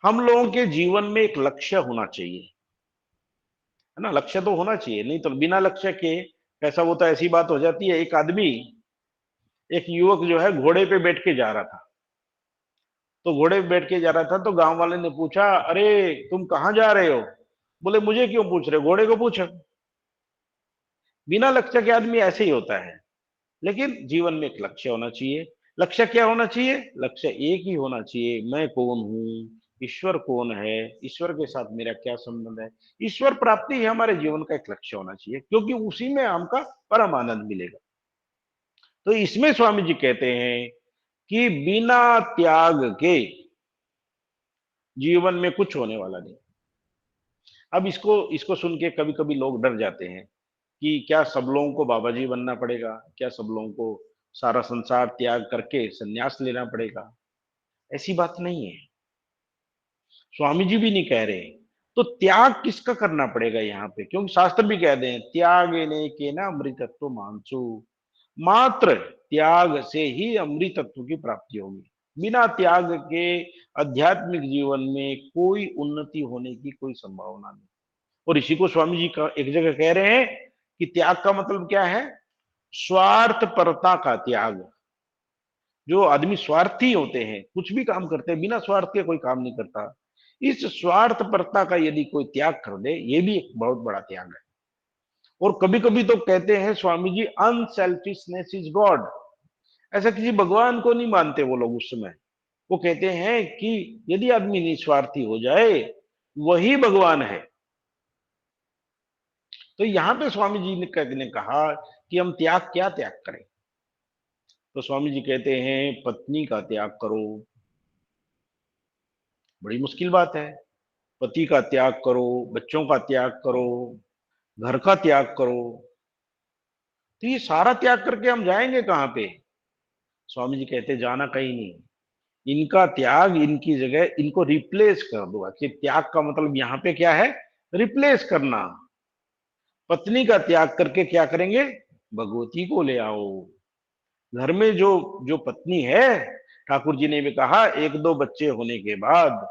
हम लोगों के जीवन में एक लक्ष्य होना चाहिए, है ना? लक्ष्य तो होना चाहिए, नहीं तो बिना लक्ष्य के कैसा होता है, ऐसी बात हो जाती है। एक आदमी, एक युवक जो है घोड़े पे बैठ के जा रहा था, तो घोड़े पे बैठ के जा रहा था, तो गांव वाले ने पूछा, अरे तुम कहाँ जा रहे हो? बोले मुझे क्यों पूछ रहे हो, घोड़े को पूछो। बिना लक्ष्य के आदमी ऐसे ही होता है। लेकिन जीवन में एक लक्ष्य होना चाहिए। लक्ष्य क्या होना चाहिए? लक्ष्य एक ही होना चाहिए, मैं कौन हूं, ईश्वर कौन है, ईश्वर के साथ मेरा क्या संबंध है। ईश्वर प्राप्ति ही हमारे जीवन का एक लक्ष्य होना चाहिए, क्योंकि उसी में हमका परम आनंद मिलेगा। तो इसमें स्वामी जी कहते हैं कि बिना त्याग के जीवन में कुछ होने वाला नहीं। अब इसको इसको सुन के कभी कभी लोग डर जाते हैं कि क्या सब लोगों को बाबा जी बनना पड़ेगा, क्या सब लोगों को सारा संसार त्याग करके संन्यास लेना पड़ेगा? ऐसी बात नहीं है, स्वामी जी भी नहीं कह रहे। तो त्याग किसका करना पड़ेगा यहाँ पे? क्योंकि शास्त्र भी कहते हैं, त्याग ने के ना अमृतत्व मानसु, मात्र त्याग से ही अमृतत्व की प्राप्ति होगी। बिना त्याग के आध्यात्मिक जीवन में कोई उन्नति होने की कोई संभावना नहीं। और इसी को स्वामी जी का एक जगह कह रहे हैं कि त्याग का मतलब क्या है? स्वार्थ परता का त्याग। जो आदमी स्वार्थी होते हैं, कुछ भी काम करते हैं बिना स्वार्थ के कोई काम नहीं करता, इस स्वार्थ परता का यदि कोई त्याग कर दे, ये भी एक बहुत बड़ा त्याग है। और कभी कभी तो कहते हैं Swami ji, unselfishness is God. ऐसा किसी भगवान को नहीं मानते वो लोग उस समय। वो कहते हैं कि यदि आदमी निस्वार्थी हो जाए, वही भगवान है। तो यहाँ पे स्वामी जी ने कहा कि हम त्याग, क्या त्याग करें? तो स्वामी जी कहते हैं पत्नी का त्याग करो। बड़ी मुश्किल बात है। पति का त्याग करो, बच्चों का त्याग करो, घर का त्याग करो। तो ये सारा त्याग करके हम जाएंगे कहाँ पे? स्वामी जी कहते जाना कहीं नहीं। इनका त्याग, इनकी जगह इनको रिप्लेस कर दो। आखिर त्याग का मतलब यहाँ पे क्या है? रिप्लेस करना। पत्नी का त्याग करके क्या करेंगे? भगवती को ले आओ। घर में जो जो पत्नी है, ठाकुर जी ने भी कहा, एक दो बच्चे होने के बाद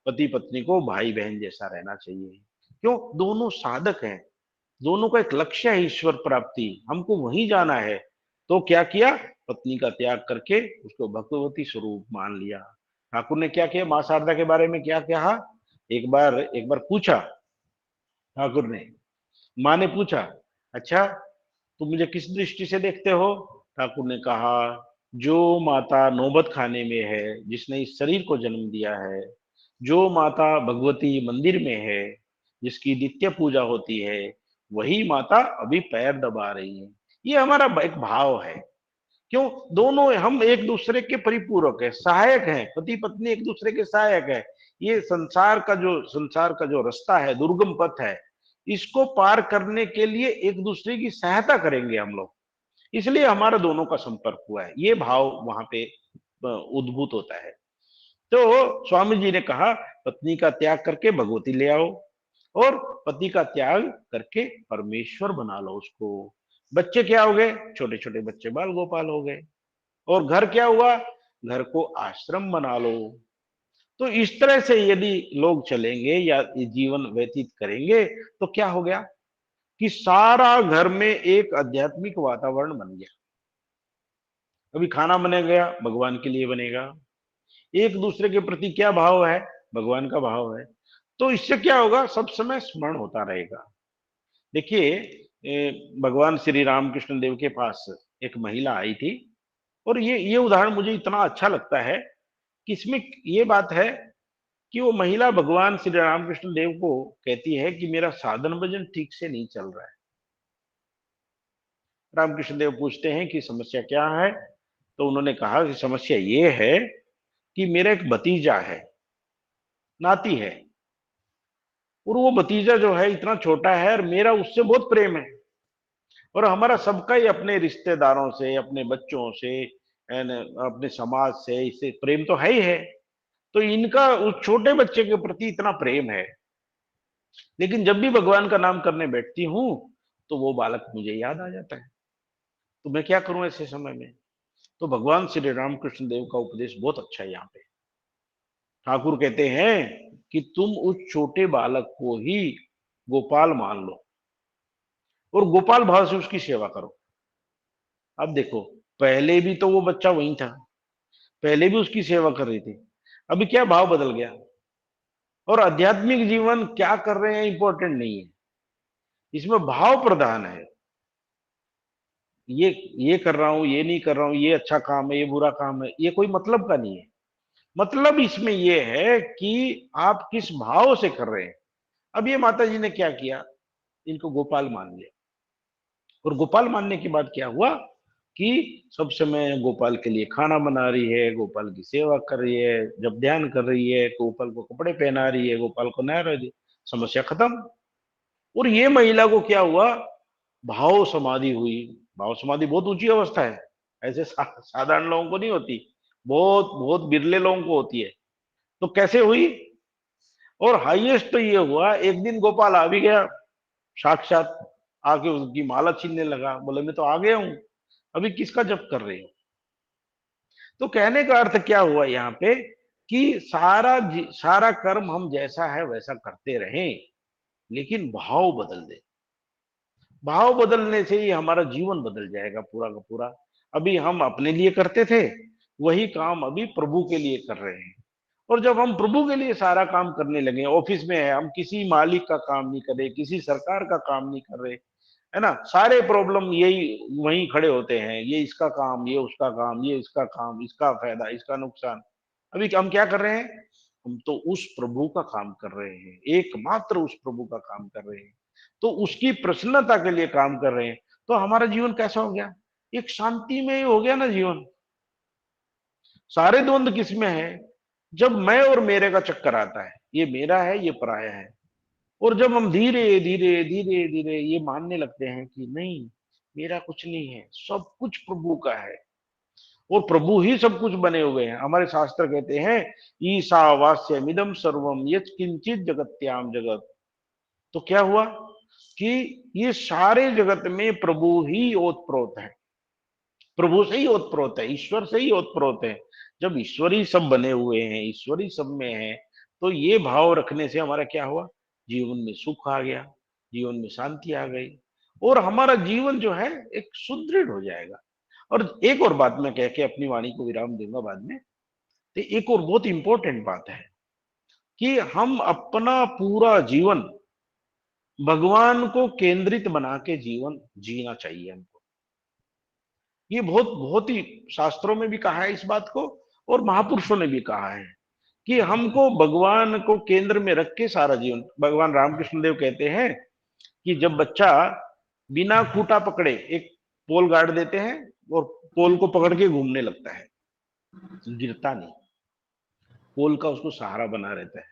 पति पत्नी को भाई बहन जैसा रहना चाहिए। क्यों? दोनों साधक हैं, दोनों का एक लक्ष्य है ईश्वर प्राप्ति, हमको वहीं जाना है। तो क्या किया? पत्नी का त्याग करके उसको भगवती स्वरूप मान लिया। ठाकुर ने क्या किया? मां शारदा के बारे में क्या कहा? एक बार पूछा ठाकुर ने, माँ ने पूछा, अच्छा तुम मुझे किस दृष्टि से देखते हो? ठाकुर ने कहा जो माता नौबत खाने में है, जिसने इस शरीर को जन्म दिया है, जो माता भगवती मंदिर में है, जिसकी नित्य पूजा होती है, वही माता अभी पैर दबा रही है। ये हमारा एक भाव है। क्यों? दोनों हम एक दूसरे के परिपूरक है, सहायक हैं, पति पत्नी एक दूसरे के सहायक है। ये संसार का जो रास्ता है, दुर्गम पथ है, इसको पार करने के लिए एक दूसरे की सहायता करेंगे हम लोग। इसलिए हमारा दोनों का संपर्क हुआ है, ये भाव वहां पे उद्भूत होता है। तो स्वामी जी ने कहा, पत्नी का त्याग करके भगवती ले आओ, और पति का त्याग करके परमेश्वर बना लो उसको। बच्चे क्या हो गए? छोटे छोटे बच्चे बाल गोपाल हो गए। और घर क्या हुआ? घर को आश्रम बना लो। तो इस तरह से यदि लोग चलेंगे या ये जीवन व्यतीत करेंगे, तो क्या हो गया कि सारा घर में एक आध्यात्मिक वातावरण बन गया। अभी खाना बने गया, भगवान के लिए बनेगा। एक दूसरे के प्रति क्या भाव है? भगवान का भाव है। तो इससे क्या होगा? सब समय स्मरण होता रहेगा। देखिए, भगवान श्री रामकृष्ण देव के पास एक महिला आई थी, और ये उदाहरण मुझे इतना अच्छा लगता है कि इसमें ये बात है कि वो महिला भगवान श्री रामकृष्ण देव को कहती है कि मेरा साधन भजन ठीक से नहीं चल रहा है। रामकृष्ण देव पूछते हैं कि समस्या क्या है? तो उन्होंने कहा कि समस्या ये है कि मेरा एक भतीजा है, नाती है, और वो भतीजा जो है इतना छोटा है, और मेरा उससे बहुत प्रेम है, और हमारा सबका ही अपने रिश्तेदारों से, अपने बच्चों से, अपने समाज से इससे प्रेम तो है ही है। तो इनका उस छोटे बच्चे के प्रति इतना प्रेम है, लेकिन जब भी भगवान का नाम करने बैठती हूँ, तो वो बालक मुझे याद आ जाता है। तो मैं क्या करूं ऐसे समय में? तो भगवान श्री रामकृष्ण देव का उपदेश बहुत अच्छा है यहाँ पे। ठाकुर कहते हैं कि तुम उस छोटे बालक को ही गोपाल मान लो, और गोपाल भाव से उसकी सेवा करो। अब देखो, पहले भी तो वो बच्चा वही था, पहले भी उसकी सेवा कर रही थी, अभी क्या भाव बदल गया? और आध्यात्मिक जीवन क्या कर रहे हैं इंपॉर्टेंट नहीं है, इसमें भाव प्रधान है। ये ये कर रहा हूं, ये नहीं कर रहा हूं, ये अच्छा काम है, ये बुरा काम है, ये कोई मतलब का नहीं है। मतलब इसमें ये है कि आप किस भाव से कर रहे हैं। अब ये माता जी ने क्या किया? इनको गोपाल मान लिया, और गोपाल मानने के बाद क्या हुआ कि सब समय गोपाल के लिए खाना बना रही है, गोपाल की सेवा कर रही है, जब ध्यान कर रही है, गोपाल को कपड़े पहना रही है, गोपाल को नहला रही है। समस्या खत्म। और ये महिला को क्या हुआ? भाव समाधि हुई। भाव समाधि बहुत ऊंची अवस्था है, ऐसे साधारण लोगों को नहीं होती, बहुत बहुत बिरले लोगों को होती है। तो कैसे हुई? और हाईएस्ट तो ये हुआ, एक दिन गोपाल आ भी गया साक्षात, आके उसकी माला छीनने लगा, बोले मैं तो आ गया हूं, अभी किसका जप कर रहे हो? तो कहने का अर्थ क्या हुआ यहाँ पे कि सारा कर्म हम जैसा है वैसा करते रहें, लेकिन भाव बदल दे। भाव बदलने से ही हमारा जीवन बदल जाएगा पूरा का पूरा। अभी हम अपने लिए करते थे, वही काम अभी प्रभु के लिए कर रहे हैं। और जब हम प्रभु के लिए सारा काम करने लगे, ऑफिस में है, हम किसी मालिक का काम नहीं कर रहे, किसी सरकार का काम नहीं कर रहे, है ना, सारे प्रॉब्लम यही वहीं खड़े होते हैं, ये इसका काम, ये उसका काम, ये इसका काम, इसका फायदा, इसका नुकसान। अभी हम क्या कर रहे हैं? हम तो उस प्रभु का काम कर रहे हैं, एकमात्र उस प्रभु का काम कर रहे हैं, तो उसकी प्रसन्नता के लिए काम कर रहे हैं। तो हमारा जीवन कैसा हो गया? एक शांति में हो गया ना जीवन। सारे द्वंद किसमें है? जब मैं और मेरे का चक्कर आता है, ये मेरा है, ये पराया है। और जब हम धीरे धीरे धीरे धीरे ये मानने लगते हैं कि नहीं, मेरा कुछ नहीं है, सब कुछ प्रभु का है, और प्रभु ही सब कुछ बने हुए हैं। हमारे शास्त्र कहते हैं, ईशावास्यमिदं सर्वम यत् किंचित जगत्याम जगत। तो क्या हुआ कि ये सारे जगत में प्रभु ही ओतप्रोत है, प्रभु से ही ओतप्रोत है, ईश्वर से ही ओतप्रोत है। जब ईश्वर ही सब बने हुए हैं, ईश्वर ही सब में है, तो ये भाव रखने से हमारा क्या हुआ? जीवन में सुख आ गया, जीवन में शांति आ गई, और हमारा जीवन जो है एक सुदृढ़ हो जाएगा। और एक और बात मैं कह के अपनी वाणी को विराम दूंगा बाद में। तो एक और बहुत इंपॉर्टेंट बात है कि हम अपना पूरा जीवन भगवान को केंद्रित बना के जीवन जीना चाहिए हमको। ये बहुत बहुत ही शास्त्रों में भी कहा है इस बात को, और महापुरुषों ने भी कहा है कि हमको भगवान को केंद्र में रख के सारा जीवन, भगवान रामकृष्ण देव कहते हैं कि जब बच्चा बिना खूंटा पकड़े एक पोल गाड़ देते हैं और पोल को पकड़ के घूमने लगता है, गिरता नहीं, पोल का उसको सहारा बना रहता है।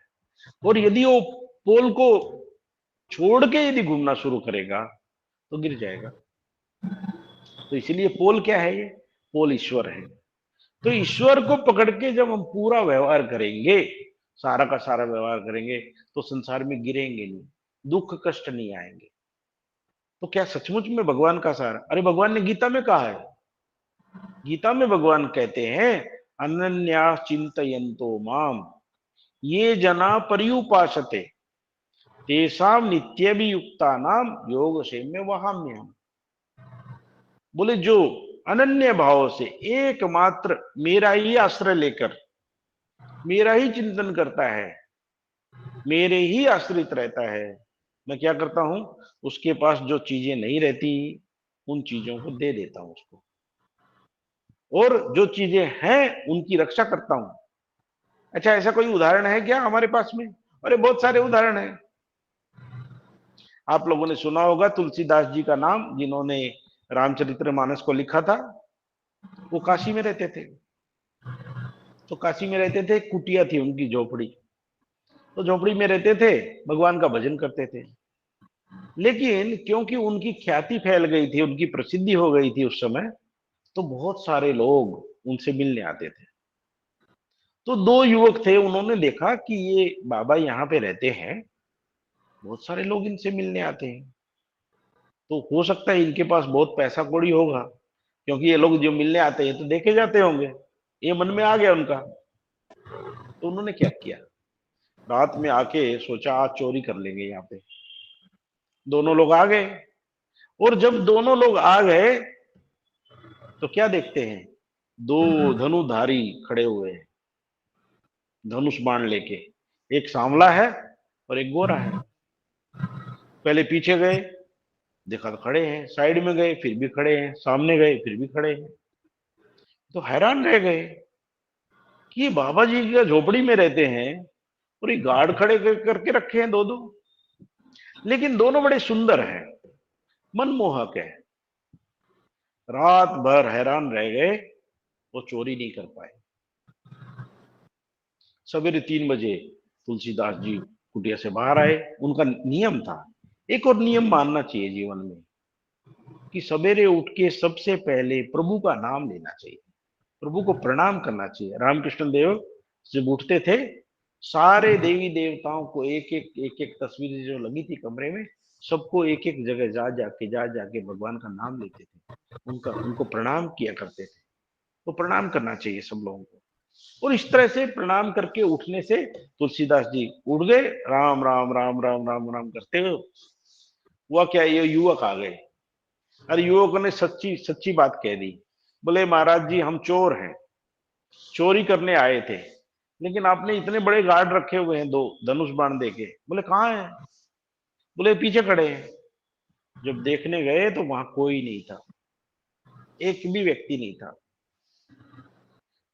और यदि वो पोल को छोड़ के यदि घूमना शुरू करेगा तो गिर जाएगा। तो इसलिए पोल क्या है? ये पोल ईश्वर है। तो ईश्वर को पकड़ के जब हम पूरा व्यवहार करेंगे, सारा का सारा व्यवहार करेंगे, तो संसार में गिरेंगे नहीं, दुख कष्ट नहीं आएंगे। तो क्या सचमुच में भगवान का सहारा? अरे भगवान ने गीता में कहा है, गीता में भगवान कहते हैं अनन्या चिंतयन्तो माम ये जना पर्युपासते तेषाम नित्यभियुक्तानाम योगक्षेम वहाम्यहम्। बोले जो अनन्य भाव से एकमात्र मेरा ही आश्रय लेकर मेरा ही चिंतन करता है, मेरे ही आश्रित रहता है, मैं क्या करता हूं, उसके पास जो चीजें नहीं रहती उन चीजों को दे देता हूं उसको, और जो चीजें हैं उनकी रक्षा करता हूं। अच्छा, ऐसा कोई उदाहरण है क्या हमारे पास में? अरे बहुत सारे उदाहरण हैं। आप लोगों ने सुना होगा तुलसीदास जी का नाम, जिन्होंने रामचरितमानस को लिखा था। वो काशी में रहते थे। तो काशी में रहते थे, कुटिया थी उनकी झोपड़ी, तो झोपड़ी में रहते थे, भगवान का भजन करते थे। लेकिन क्योंकि उनकी ख्याति फैल गई थी, उनकी प्रसिद्धि हो गई थी उस समय, तो बहुत सारे लोग उनसे मिलने आते थे। तो दो युवक थे, उन्होंने देखा कि ये बाबा यहाँ पे रहते हैं, बहुत सारे लोग इनसे मिलने आते हैं, तो हो सकता है इनके पास बहुत पैसा कौड़ी होगा, क्योंकि ये लोग जो मिलने आते हैं तो देखे जाते होंगे। ये मन में आ गया उनका। तो उन्होंने क्या किया, रात में आके सोचा आज चोरी कर लेंगे यहाँ पे। दोनों लोग आ गए, और जब दोनों लोग आ गए तो क्या देखते हैं, दो धनुधारी खड़े हुए हैं, धनुष बाण लेके। एक सांवला है और एक गोरा है। पहले पीछे गए, देखा तो खड़े हैं, साइड में गए फिर भी खड़े हैं, सामने गए फिर भी खड़े हैं। तो हैरान रह गए कि ये बाबा जी की झोपड़ी में रहते हैं और ये गार्ड खड़े करके रखे हैं दो दो, लेकिन दोनों बड़े सुंदर हैं, मनमोहक है। रात भर हैरान रह गए, वो चोरी नहीं कर पाए। सवेरे 3 बजे तुलसीदास जी कुटिया से बाहर आए। उनका नियम था, एक और नियम मानना चाहिए जीवन में, कि सवेरे उठ के सबसे पहले प्रभु का नाम लेना चाहिए, प्रभु को प्रणाम करना चाहिए। रामकृष्ण देव जब उठते थे, सारे देवी देवताओं को एक एक तस्वीर जो लगी थी कमरे में, सबको एक एक जगह जा जाके भगवान का नाम लेते थे, उनको प्रणाम किया करते थे। तो प्रणाम करना चाहिए सब लोगों को। और इस तरह से प्रणाम करके उठने से तुलसीदास जी उठ गए, राम राम राम राम राम राम करते हुए। हुआ क्या, ये युवक आ गए। अरे युवक ने सच्ची सच्ची बात कह दी। बोले महाराज जी हम चोर हैं, चोरी करने आए थे, लेकिन आपने इतने बड़े गार्ड रखे हुए हैं, दो धनुष बाण देके। बोले कहाँ है? बोले पीछे खड़े हैं। जब देखने गए तो वहां कोई नहीं था, एक भी व्यक्ति नहीं था।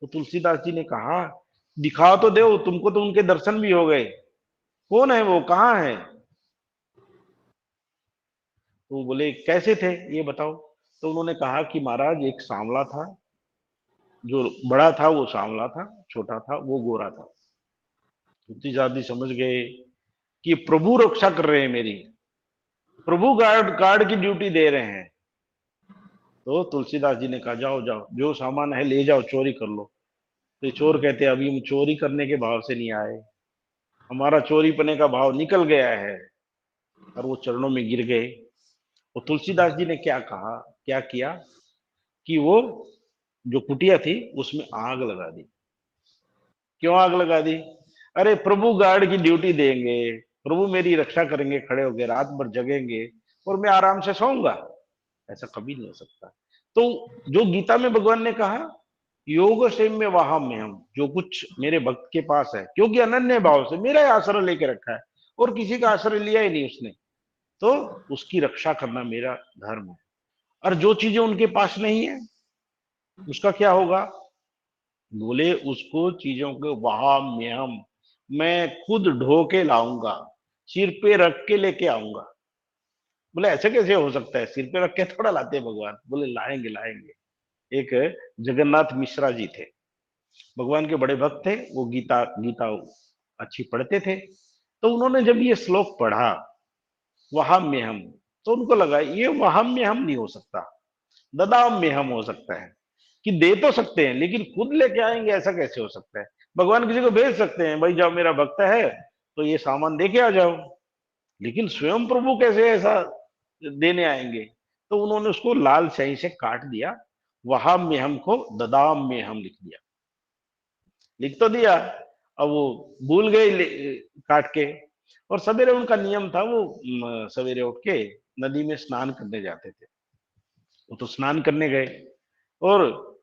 तो तुलसीदास जी ने कहा दिखा तो दो, तुमको तो उनके दर्शन भी हो गए, कौन है वो, कहाँ है? तो बोले कैसे थे ये बताओ। तो उन्होंने कहा कि महाराज एक सांवला था, जो बड़ा था वो सांवला था, छोटा था वो गोरा था। तुलसीदास जी समझ गए कि प्रभु रक्षा कर रहे हैं मेरी, प्रभु गार्ड की ड्यूटी दे रहे हैं। तो तुलसीदास जी ने कहा जाओ जाओ, जो सामान है ले जाओ, चोरी कर लो। तो चोर कहते अभी हम चोरी करने के भाव से नहीं आए, हमारा चोरी पने का भाव निकल गया है। और वो चरणों में गिर गए। और तुलसीदास जी ने क्या कहा, क्या किया कि वो जो कुटिया थी उसमें आग लगा दी। क्यों आग लगा दी? अरे प्रभु गार्ड की ड्यूटी देंगे, प्रभु मेरी रक्षा करेंगे, खड़े होकर रात भर जगेंगे और मैं आराम से सोऊंगा, ऐसा कभी नहीं हो सकता। तो जो गीता में भगवान ने कहा योग से में वहां में हम, जो कुछ मेरे भक्त के पास है, क्योंकि अनन्य भाव से मेरा ही आश्रय लेके रखा है और किसी का आश्रय लिया ही नहीं उसने, तो उसकी रक्षा करना मेरा धर्म है। और जो चीजें उनके पास नहीं है उसका क्या होगा? बोले उसको चीजों को वहाम्यहम, मैं खुद ढो के लाऊंगा, सिर पे रख के लेके आऊंगा। बोले ऐसे कैसे हो सकता है, सिर पे रख के थोड़ा लाते हैं भगवान। बोले लाएंगे लाएंगे। एक जगन्नाथ मिश्रा जी थे, भगवान के बड़े भक्त थे, वो गीता गीता अच्छी पढ़ते थे। तो उन्होंने जब ये श्लोक पढ़ा वहाम्यहम, तो उनको लगा ये वहाम्यहम नहीं हो सकता, ददाम्यहम हो सकता है। कि दे तो सकते हैं लेकिन खुद लेके आएंगे ऐसा कैसे हो सकता है? भगवान किसी को भेज सकते हैं, भाई जाओ मेरा भक्त है तो ये सामान देके आ जाओ, लेकिन स्वयं प्रभु कैसे ऐसा देने आएंगे? तो उन्होंने उसको लाल स्याही से काट दिया, वहाम्यहम को ददाम्यहम लिख दिया। लिख तो दिया, अब वो भूल गए काट के। और सवेरे उनका नियम था, वो सवेरे उठ के नदी में स्नान करने जाते थे। वो तो स्नान करने गए, और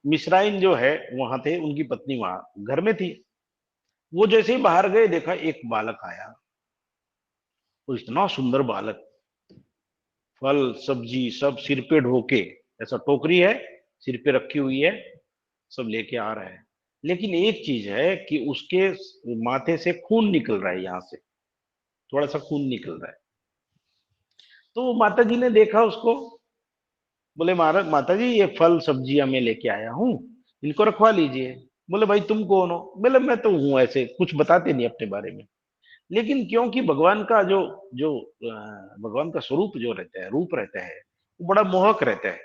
मिश्राइन जो है वहां थे, उनकी पत्नी वहां घर में थी। वो जैसे ही बाहर गए, देखा एक बालक आया, वो इतना सुंदर बालक, फल सब्जी सब सिर पे ढोके, ऐसा टोकरी है सिर पे रखी हुई है, सब लेके आ रहा है। लेकिन एक चीज है कि उसके माथे से खून निकल रहा है, यहाँ से थोड़ा सा खून निकल रहा है। तो माता जी ने देखा उसको, बोले महाराज माता जी ये फल सब्जियां मैं लेके आया हूँ, इनको रखवा लीजिए। बोले भाई तुम कौन हो? बोले मैं तो हूँ ऐसे, कुछ बताते नहीं अपने बारे में। लेकिन क्योंकि भगवान का जो जो भगवान का स्वरूप जो रहता है, रूप रहता है, वो बड़ा मोहक रहता है।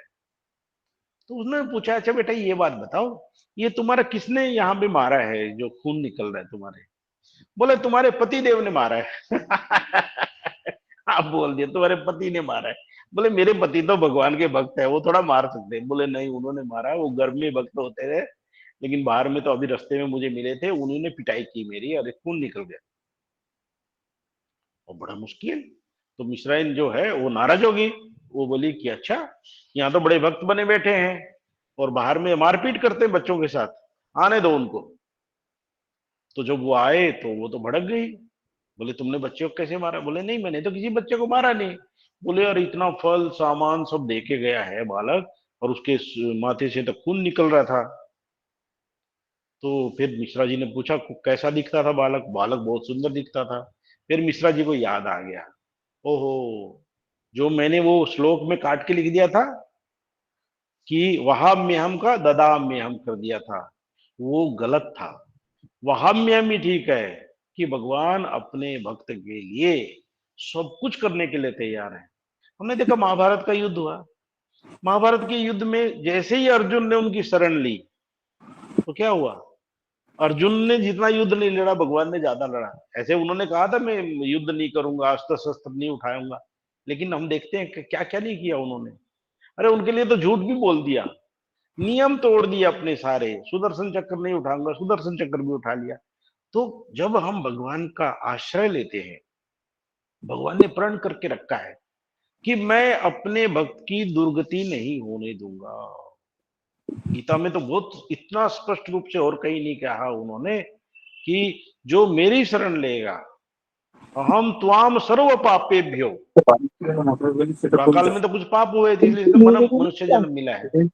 तो उसने पूछा अच्छा बेटा ये बात बताओ, ये तुम्हारा किसने यहाँ पे मारा है जो खून निकल रहा है तुम्हारे? बोले तुम्हारे पति देव ने मारा है। आप बोल दिए तुम्हारे पति ने मारा है। बोले मेरे पति तो भगवान के भक्त है, वो थोड़ा मार सकते हैं। बोले नहीं, उन्होंने मारा, वो घर में भक्त होते थे, लेकिन बाहर में तो अभी रास्ते में मुझे मिले थे, उन्होंने पिटाई की मेरी, अरे खून निकल गया। और बड़ा मुश्किल। तो मिश्राइन जो है वो नाराज होगी, वो बोली कि अच्छा यहाँ तो बड़े भक्त बने बैठे हैं और बाहर में मारपीट करते हैं बच्चों के साथ, आने दो उनको। तो जब वो आए तो वो तो भड़क गई। बोले तुमने बच्चे को कैसे मारा? बोले नहीं मैंने तो किसी बच्चे को मारा नहीं। बोले यार इतना फल सामान सब देके गया है बालक, और उसके माथे से तो खून निकल रहा था। तो फिर मिश्रा जी ने पूछा कैसा दिखता था बालक? बालक बहुत सुंदर दिखता था। फिर मिश्रा जी को याद आ गया, ओहो, जो मैंने वो श्लोक में काट के लिख दिया था कि वहाम्यहम का ददाम्यहम कर दिया था, वो गलत था। वहाम्यहम ही ठीक है, कि भगवान अपने भक्त के लिए सब कुछ करने के लिए तैयार है। हमने देखा महाभारत का युद्ध हुआ, महाभारत के युद्ध में जैसे ही अर्जुन ने उनकी शरण ली, तो क्या हुआ? अर्जुन ने जितना युद्ध नहीं लड़ा, भगवान ने ज्यादा लड़ा। ऐसे उन्होंने कहा था मैं युद्ध नहीं करूंगा, अस्त्र शस्त्र नहीं उठाऊंगा, लेकिन हम देखते हैं कि क्या क्या नहीं किया उन्होंने। अरे उनके लिए तो झूठ भी बोल दिया, नियम तोड़ दिए अपने सारे, सुदर्शन चक्र नहीं उठाऊंगा, सुदर्शन चक्र भी उठा लिया। तो जब हम भगवान का आश्रय लेते हैं, भगवान ने प्रण करके रखा है कि मैं अपने भक्त की दुर्गति नहीं होने दूंगा। गीता में तो बहुत इतना स्पष्ट रूप से और कहीं नहीं कहा उन्होंने कि जो मेरी शरण लेगा, हम त्वाम सर्व पापेभ्यो, प्राकाल में तो कुछ पाप हुए थे इसलिए तो मनुष्य जन्म मिला है,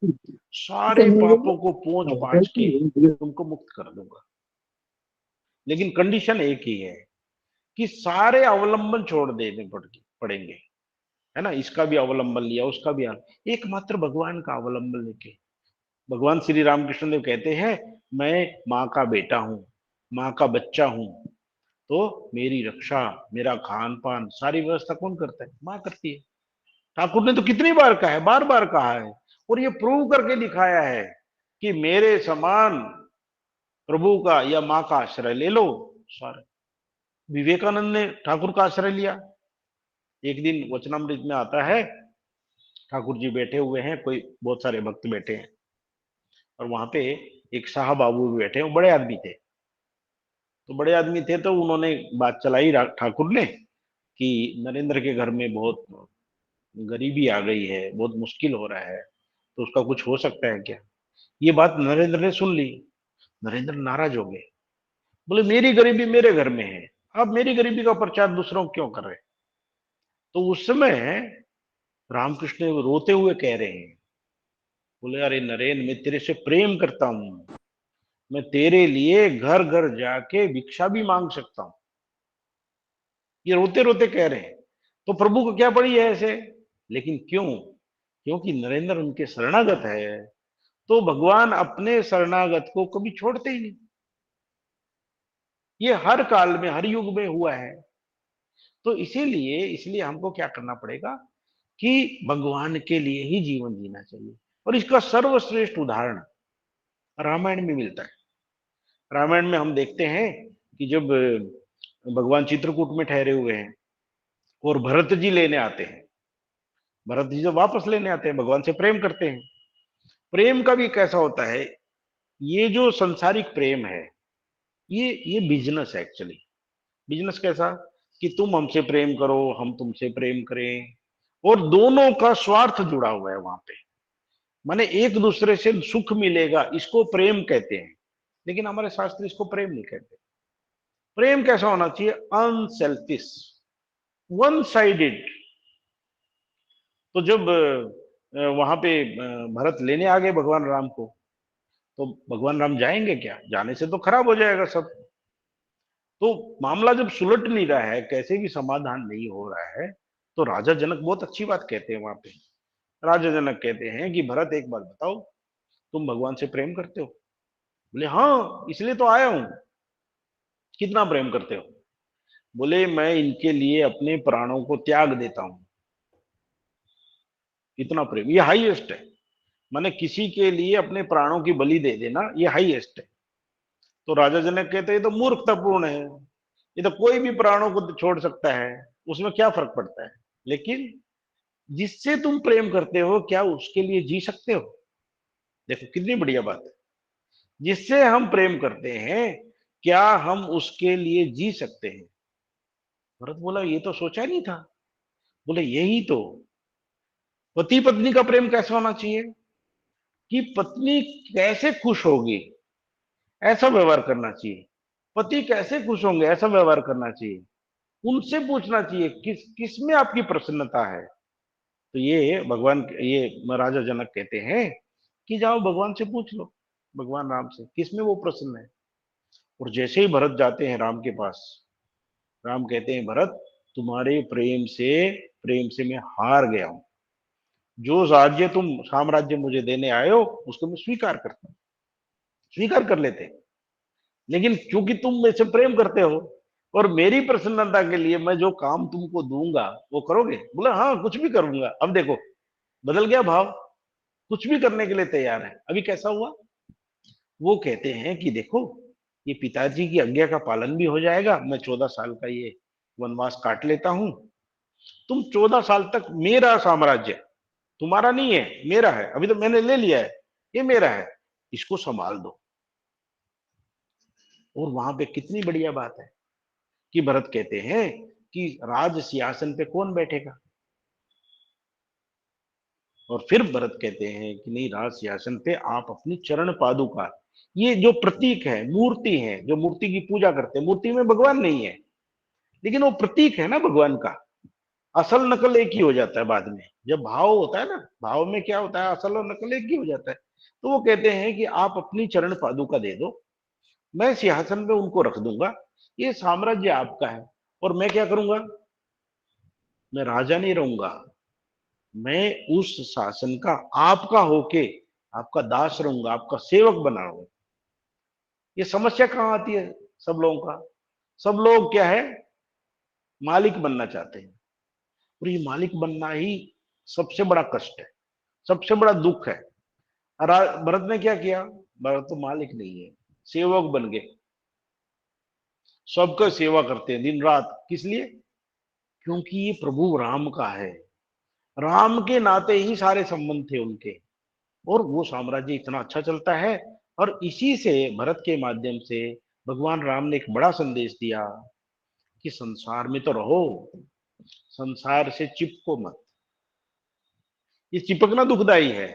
सारे पापों को पोंछ पाछ के तुमको मुक्त कर दूंगा। लेकिन कंडीशन एक ही है कि सारे अवलंबन छोड़ देने पड़ेंगे, है ना? इसका भी अवलंबन लिया, उसका भी एकमात्र भगवान का अवलंबन लेके। भगवान श्री रामकृष्ण देव कहते हैं मैं माँ का बेटा हूं, माँ का बच्चा हूं, तो मेरी रक्षा, मेरा खान पान सारी व्यवस्था कौन करता है? माँ करती है। ठाकुर ने तो कितनी बार कहा है, बार बार कहा है, और ये प्रूव करके दिखाया है कि मेरे समान प्रभु का या माँ का आश्रय ले लो सारे। विवेकानंद ने ठाकुर का आश्रय लिया। एक दिन वचनामृत में आता है, ठाकुर जी बैठे हुए हैं, कोई बहुत सारे भक्त बैठे हैं, और वहां पे एक शाह बाबू भी बैठे हैं, बड़े आदमी थे। तो बड़े आदमी थे तो उन्होंने बात चलाई ठाकुर ने कि नरेंद्र के घर में बहुत गरीबी आ गई है, बहुत मुश्किल हो रहा है, तो उसका कुछ हो सकता है क्या? ये बात नरेंद्र ने सुन ली। नरेंद्र नाराज हो गए, बोले मेरी गरीबी मेरे घर में है, आप मेरी गरीबी का प्रचार दूसरों को क्यों कर रहे? तो उस समय रामकृष्ण रोते हुए कह रहे हैं, बोले अरे नरेन, मैं तेरे से प्रेम करता हूं, मैं तेरे लिए घर घर जाके भिक्षा भी मांग सकता हूं। ये रोते रोते कह रहे हैं। तो प्रभु को क्या पड़ी है ऐसे? लेकिन क्यों? क्योंकि नरेंद्र उनके शरणागत है, तो भगवान अपने शरणागत को कभी छोड़ते ही नहीं। ये हर काल में, हर युग में हुआ है। तो इसीलिए इसलिए हमको क्या करना पड़ेगा कि भगवान के लिए ही जीवन जीना चाहिए। और इसका सर्वश्रेष्ठ उदाहरण रामायण में मिलता है। रामायण में हम देखते हैं कि जब भगवान चित्रकूट में ठहरे हुए हैं और भरत जी लेने आते हैं, भरत जी जब वापस लेने आते हैं, भगवान से प्रेम करते हैं। प्रेम का भी कैसा होता है, ये जो संसारिक प्रेम है, ये बिजनेस है एक्चुअली। बिजनेस कैसा? कि तुम हमसे प्रेम करो, हम तुमसे प्रेम करें, और दोनों का स्वार्थ जुड़ा हुआ है वहां पे। माने एक दूसरे से सुख मिलेगा, इसको प्रेम कहते हैं। लेकिन हमारे शास्त्र इसको प्रेम नहीं कहते। प्रेम कैसा होना चाहिए? Unselfish, one sided. तो जब वहां पे भरत लेने आ गए भगवान राम को, तो भगवान राम जाएंगे क्या? जाने से तो खराब हो जाएगा सब। तो मामला जब सुलट नहीं रहा है, कैसे भी समाधान नहीं हो रहा है, तो राजा जनक बहुत अच्छी बात कहते हैं वहां पे। राजा जनक कहते हैं कि भरत एक बात बताओ, तुम भगवान से प्रेम करते हो? बोले हाँ, इसलिए तो आया हूं। कितना प्रेम करते हो? बोले मैं इनके लिए अपने प्राणों को त्याग देता हूं। इतना प्रेम, ये हाईएस्ट है। माने किसी के लिए अपने प्राणों की बलि दे देना, ये हाईएस्ट है। तो राजा जनक कहते हैं ये तो मूर्खतापूर्ण है, ये तो कोई भी प्राणों को छोड़ सकता है, उसमें क्या फर्क पड़ता है। लेकिन जिससे तुम प्रेम करते हो, क्या उसके लिए जी सकते हो? देखो कितनी बढ़िया बात है। जिससे हम प्रेम करते हैं, क्या हम उसके लिए जी सकते हैं? भरत बोला ये तो सोचा नहीं था। बोले यही तो, पति पत्नी का प्रेम कैसा होना चाहिए कि पत्नी कैसे खुश होगी ऐसा व्यवहार करना चाहिए, पति कैसे खुश होंगे ऐसा व्यवहार करना चाहिए। उनसे पूछना चाहिए किस किस में आपकी प्रसन्नता है। तो ये भगवान, ये राजा जनक कहते हैं कि जाओ भगवान से पूछ लो, भगवान राम से, किस में वो प्रसन्न है। और जैसे ही भरत जाते हैं राम के पास, राम कहते हैं भरत, तुम्हारे प्रेम से मैं हार गया हूं। जो राज्य तुम साम्राज्य मुझे देने आए हो, उसको मैं स्वीकार करता हूं, स्वीकार कर लेते हैं। लेकिन क्योंकि तुम मुझसे प्रेम करते हो और मेरी प्रसन्नता के लिए मैं जो काम तुमको दूंगा वो करोगे? बोला हाँ, कुछ भी करूंगा। अब देखो बदल गया भाव, कुछ भी करने के लिए तैयार है। अभी कैसा हुआ? वो कहते हैं कि देखो, ये पिताजी की आज्ञा का पालन भी हो जाएगा, मैं 14 साल का ये वनवास काट लेता हूं। तुम 14 साल तक मेरा साम्राज्य, तुम्हारा नहीं है, मेरा है, अभी तो मैंने ले लिया है, ये मेरा है, इसको संभाल दो। और वहां पे कितनी बढ़िया बात है कि भरत कहते हैं कि राज सिंहासन पे कौन बैठेगा? और फिर भरत कहते हैं कि नहीं, राज सिंहासन पे आप अपनी चरण पादुका, ये जो प्रतीक है, मूर्ति है, जो मूर्ति की पूजा करते हैं, मूर्ति में भगवान नहीं है, लेकिन वो प्रतीक है ना भगवान का। असल नकल एक ही हो जाता है बाद में, जब भाव होता है ना, भाव में क्या होता है, असल और नकल एक ही हो जाता है। तो वो कहते हैं कि आप अपनी चरण पादुका दे दो, मैं सिंहासन पे उनको रख दूंगा, ये साम्राज्य आपका है। और मैं क्या करूंगा? मैं राजा नहीं रहूंगा, मैं उस शासन का आपका होके आपका दास रहूंगा, आपका सेवक बना रहूंगा। ये समस्या कहां आती है सब लोगों का? सब लोग क्या है, मालिक बनना चाहते हैं। और ये मालिक बनना ही सबसे बड़ा कष्ट है, सबसे बड़ा दुख है। भरत ने क्या किया? भरत तो मालिक नहीं है, सेवक बन गए, सबका सेवा करते हैं दिन रात। किस लिए? क्योंकि ये प्रभु राम का है, राम के नाते ही सारे संबंध थे उनके, और वो साम्राज्य इतना अच्छा चलता है। और इसी से, भरत के माध्यम से भगवान राम ने एक बड़ा संदेश दिया कि संसार में तो रहो, संसार से चिपको मत। ये चिपकना दुखदाई है।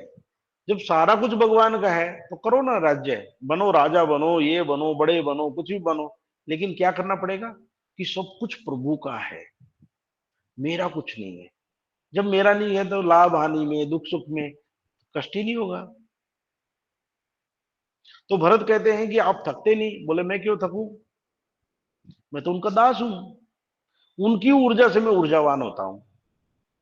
जब सारा कुछ भगवान का है तो करो ना राज्य, बनो, राजा बनो, ये बनो, बड़े बनो, कुछ भी बनो, लेकिन क्या करना पड़ेगा कि सब कुछ प्रभु का है, मेरा कुछ नहीं है। जब मेरा नहीं है तो लाभ हानि में, दुख सुख में कष्ट ही नहीं होगा। तो भरत कहते हैं कि आप थकते नहीं। बोले मैं क्यों थकूं, मैं तो उनका दास हूं, उनकी ऊर्जा से मैं ऊर्जावान होता हूं,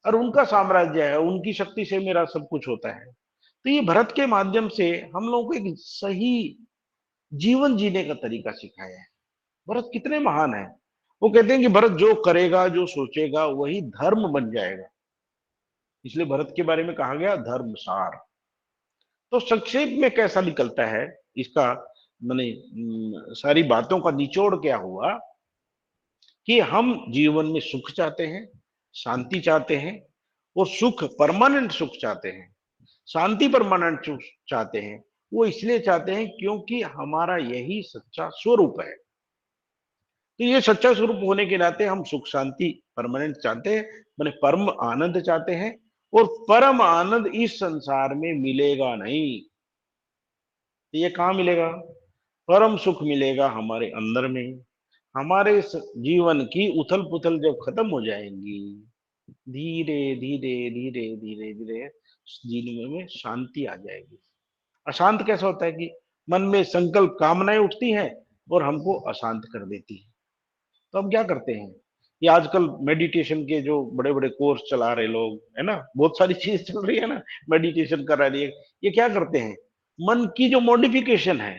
और उनका साम्राज्य है, उनकी शक्ति से मेरा सब कुछ होता है। तो ये भरत के माध्यम से हम लोगों को एक सही जीवन जीने का तरीका सिखाया है। भरत कितने महान है। वो कहते हैं कि भरत जो करेगा, जो सोचेगा, वही धर्म बन जाएगा। इसलिए भरत के बारे में कहा गया धर्मसार। तो संक्षेप में कैसा निकलता है इसका, माने सारी बातों का निचोड़ क्या हुआ कि हम जीवन में सुख चाहते हैं, शांति चाहते हैं, और सुख परमानेंट सुख चाहते हैं, शांति परमानेंट सुख चाहते हैं। वो इसलिए चाहते हैं क्योंकि हमारा यही सच्चा स्वरूप है। तो ये सच्चा स्वरूप होने के नाते हम सुख शांति परमानेंट चाहते हैं, माने परम आनंद चाहते हैं। और परम आनंद इस संसार में मिलेगा नहीं। तो ये कहाँ मिलेगा? परम सुख मिलेगा हमारे अंदर में। हमारे जीवन की उथल पुथल जब खत्म हो जाएंगी, धीरे धीरे धीरे धीरे धीरे जीवन में शांति आ जाएगी। अशांत कैसा होता है कि मन में संकल्प कामनाएं उठती हैं और हमको अशांत कर देती है। तो हम क्या करते हैं, ये आजकल मेडिटेशन के जो बड़े बड़े कोर्स चला रहे लोग है ना, बहुत सारी चीज चल रही है ना, मेडिटेशन करा रही है। ये क्या करते हैं, मन की जो मॉडिफिकेशन है,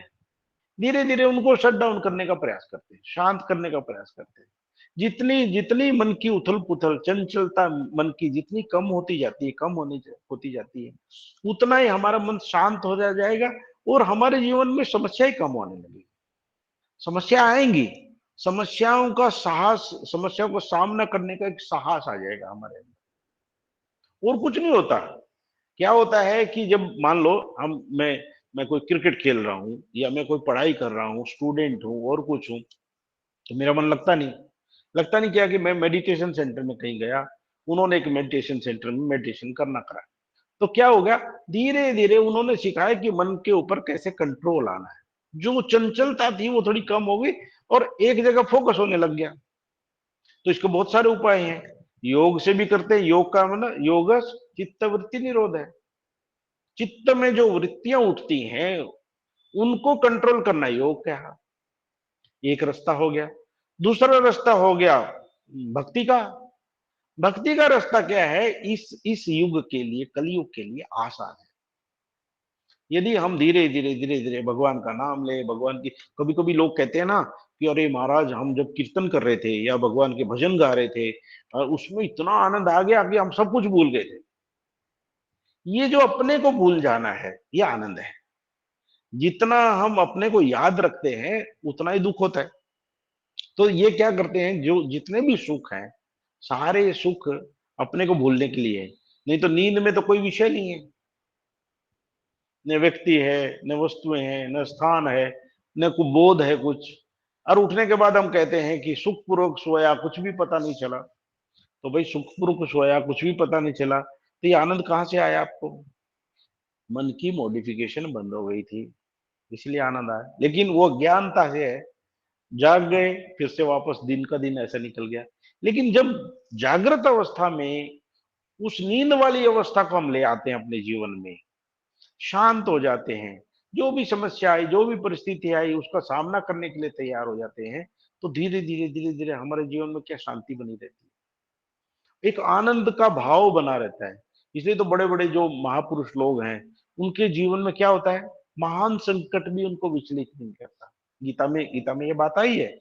धीरे धीरे उनको शट डाउन करने का प्रयास करते हैं, शांत करने का प्रयास करते हैं। जितनी जितनी मन की उथल पुथल चंचलता मन की जितनी कम होती जाती है, कम होती जाती है, उतना ही हमारा मन शांत हो जाएगा, और हमारे जीवन में समस्याएं कम होने लगेगी। समस्या आएंगी, समस्याओं का साहस, समस्याओं को सामना करने का एक साहस आ जाएगा हमारे अंदर। और कुछ नहीं होता। क्या होता है कि जब मान लो मैं कोई क्रिकेट खेल रहा हूँ, या मैं कोई पढ़ाई कर रहा हूँ, स्टूडेंट हूँ और कुछ हूँ, तो मेरा मन लगता नहीं क्या कि मैं मेडिटेशन सेंटर में कहीं गया, उन्होंने एक मेडिटेशन सेंटर में मेडिटेशन करना करा। तो क्या हो गया, धीरे धीरे उन्होंने सिखाया कि मन के ऊपर कैसे कंट्रोल आना है। जो चंचलता थी वो थोड़ी कम हो गई, और एक जगह फोकस होने लग गया। तो इसके बहुत सारे उपाय हैं, योग से भी करते हैं। योग का मतलब योग चित्त वृत्ति निरोध है। चित्त में जो वृत्तियां उठती हैं उनको कंट्रोल करना योग क्या है। एक रास्ता हो गया। दूसरा रास्ता हो गया भक्ति का। भक्ति का रास्ता क्या है, इस युग के लिए, कलयुग के लिए आसान है। यदि हम धीरे धीरे धीरे धीरे भगवान का नाम ले, भगवान की, कभी कभी लोग कहते हैं ना कि अरे महाराज हम जब कीर्तन कर रहे थे या भगवान के भजन गा रहे थे, उसमें इतना आनंद आ गया कि हम सब कुछ भूल गए थे। ये जो अपने को भूल जाना है, ये आनंद है। जितना हम अपने को याद रखते हैं उतना ही दुख होता है। तो ये क्या करते हैं, जो जितने भी सुख हैं, सारे सुख अपने को भूलने के लिए है। नहीं तो नींद में तो कोई विषय नहीं है, न व्यक्ति है, न वस्तुएं हैं, न स्थान है, न कोई बोध है कुछ। और उठने के बाद हम कहते हैं कि सुखपूर्वक सोया, कुछ भी पता नहीं चला। तो भाई सुखपूर्वक सोया, कुछ भी पता नहीं चला, तो ये आनंद कहाँ से आया आपको? मन की मॉडिफिकेशन बंद हो गई थी, इसलिए आनंद आया। लेकिन वो ज्ञानता से है, जाग गए, फिर से वापस दिन का दिन ऐसा निकल गया। लेकिन जब जागृत अवस्था में उस नींद वाली अवस्था को हम ले आते हैं अपने जीवन में, शांत हो जाते हैं, जो भी समस्या आई, जो भी परिस्थिति आई, उसका सामना करने के लिए तैयार हो जाते हैं, तो धीरे धीरे धीरे धीरे हमारे जीवन में क्या शांति बनी रहती है, एक आनंद का भाव बना रहता है। इसलिए तो बड़े बड़े जो महापुरुष लोग हैं, उनके जीवन में क्या होता है, महान संकट भी उनको विचलित नहीं करता। गीता में ये बात आई है,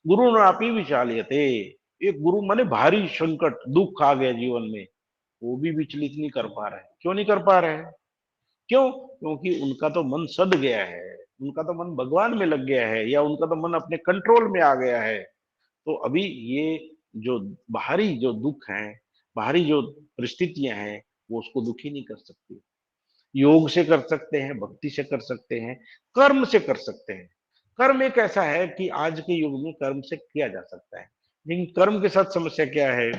गुरु नापी विचाल्यते। एक गुरु माने भारी संकट दुख आ गया जीवन में, वो भी विचलित नहीं कर पा रहे। क्यों नहीं कर पा रहे हैं? क्यों? क्योंकि उनका तो मन सद गया है, उनका तो मन भगवान में लग गया है, या उनका तो मन अपने कंट्रोल में आ गया है। तो अभी ये जो बाहरी जो दुख है, बाहरी जो परिस्थितियां हैं, वो उसको दुखी नहीं कर सकती। योग से कर सकते हैं, भक्ति से कर सकते हैं, कर्म से कर सकते हैं। कर्म एक ऐसा है कि आज के युग में कर्म से किया जा सकता है। लेकिन कर्म के साथ समस्या क्या है,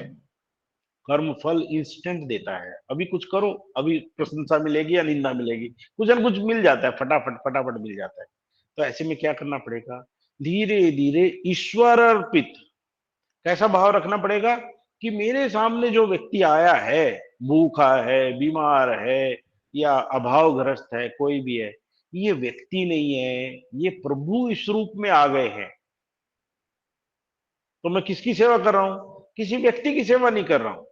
कर्म फल इंस्टेंट देता है। अभी कुछ करो, अभी प्रशंसा मिलेगी या निंदा मिलेगी, कुछ ना कुछ मिल जाता है, फटाफट फटाफट मिल जाता है। तो ऐसे में क्या करना पड़ेगा, धीरे धीरे ईश्वर अर्पित कैसा भाव रखना पड़ेगा कि मेरे सामने जो व्यक्ति आया है, भूखा है, बीमार है, या अभावग्रस्त है, कोई भी है, ये व्यक्ति नहीं है, ये प्रभु इस रूप में आ गए हैं। तो मैं किसकी सेवा कर रहा हूं? किसी व्यक्ति की सेवा नहीं कर रहा हूं,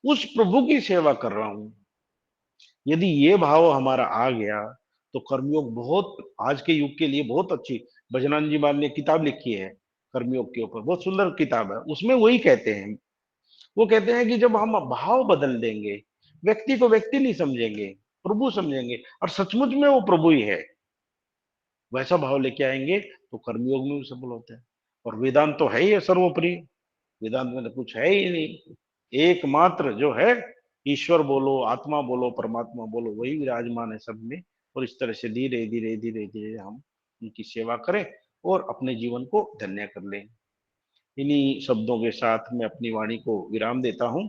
उस प्रभु की सेवा कर रहा हूं। यदि ये भाव हमारा आ गया तो कर्मयोग बहुत, आज के युग के लिए बहुत अच्छी, भजनानंद जी महाराज ने किताब लिखी है कर्मयोग के ऊपर, बहुत सुंदर किताब है। उसमें वही कहते हैं, वो कहते हैं कि जब हम भाव बदल देंगे, व्यक्ति को व्यक्ति नहीं समझेंगे, प्रभु समझेंगे, और सचमुच में वो प्रभु ही है, वैसा भाव लेके आएंगे तो कर्मयोग में भी सफल होते हैं। और वेदांत तो है ही है सर्वोपरि, वेदांत में तो कुछ है ही नहीं, एकमात्र जो है ईश्वर बोलो, आत्मा बोलो, परमात्मा बोलो, वही विराजमान है सब में। और इस तरह से धीरे धीरे धीरे धीरे हम उनकी सेवा करें और अपने जीवन को धन्य कर लें। इन्हीं शब्दों के साथ मैं अपनी वाणी को विराम देता हूं।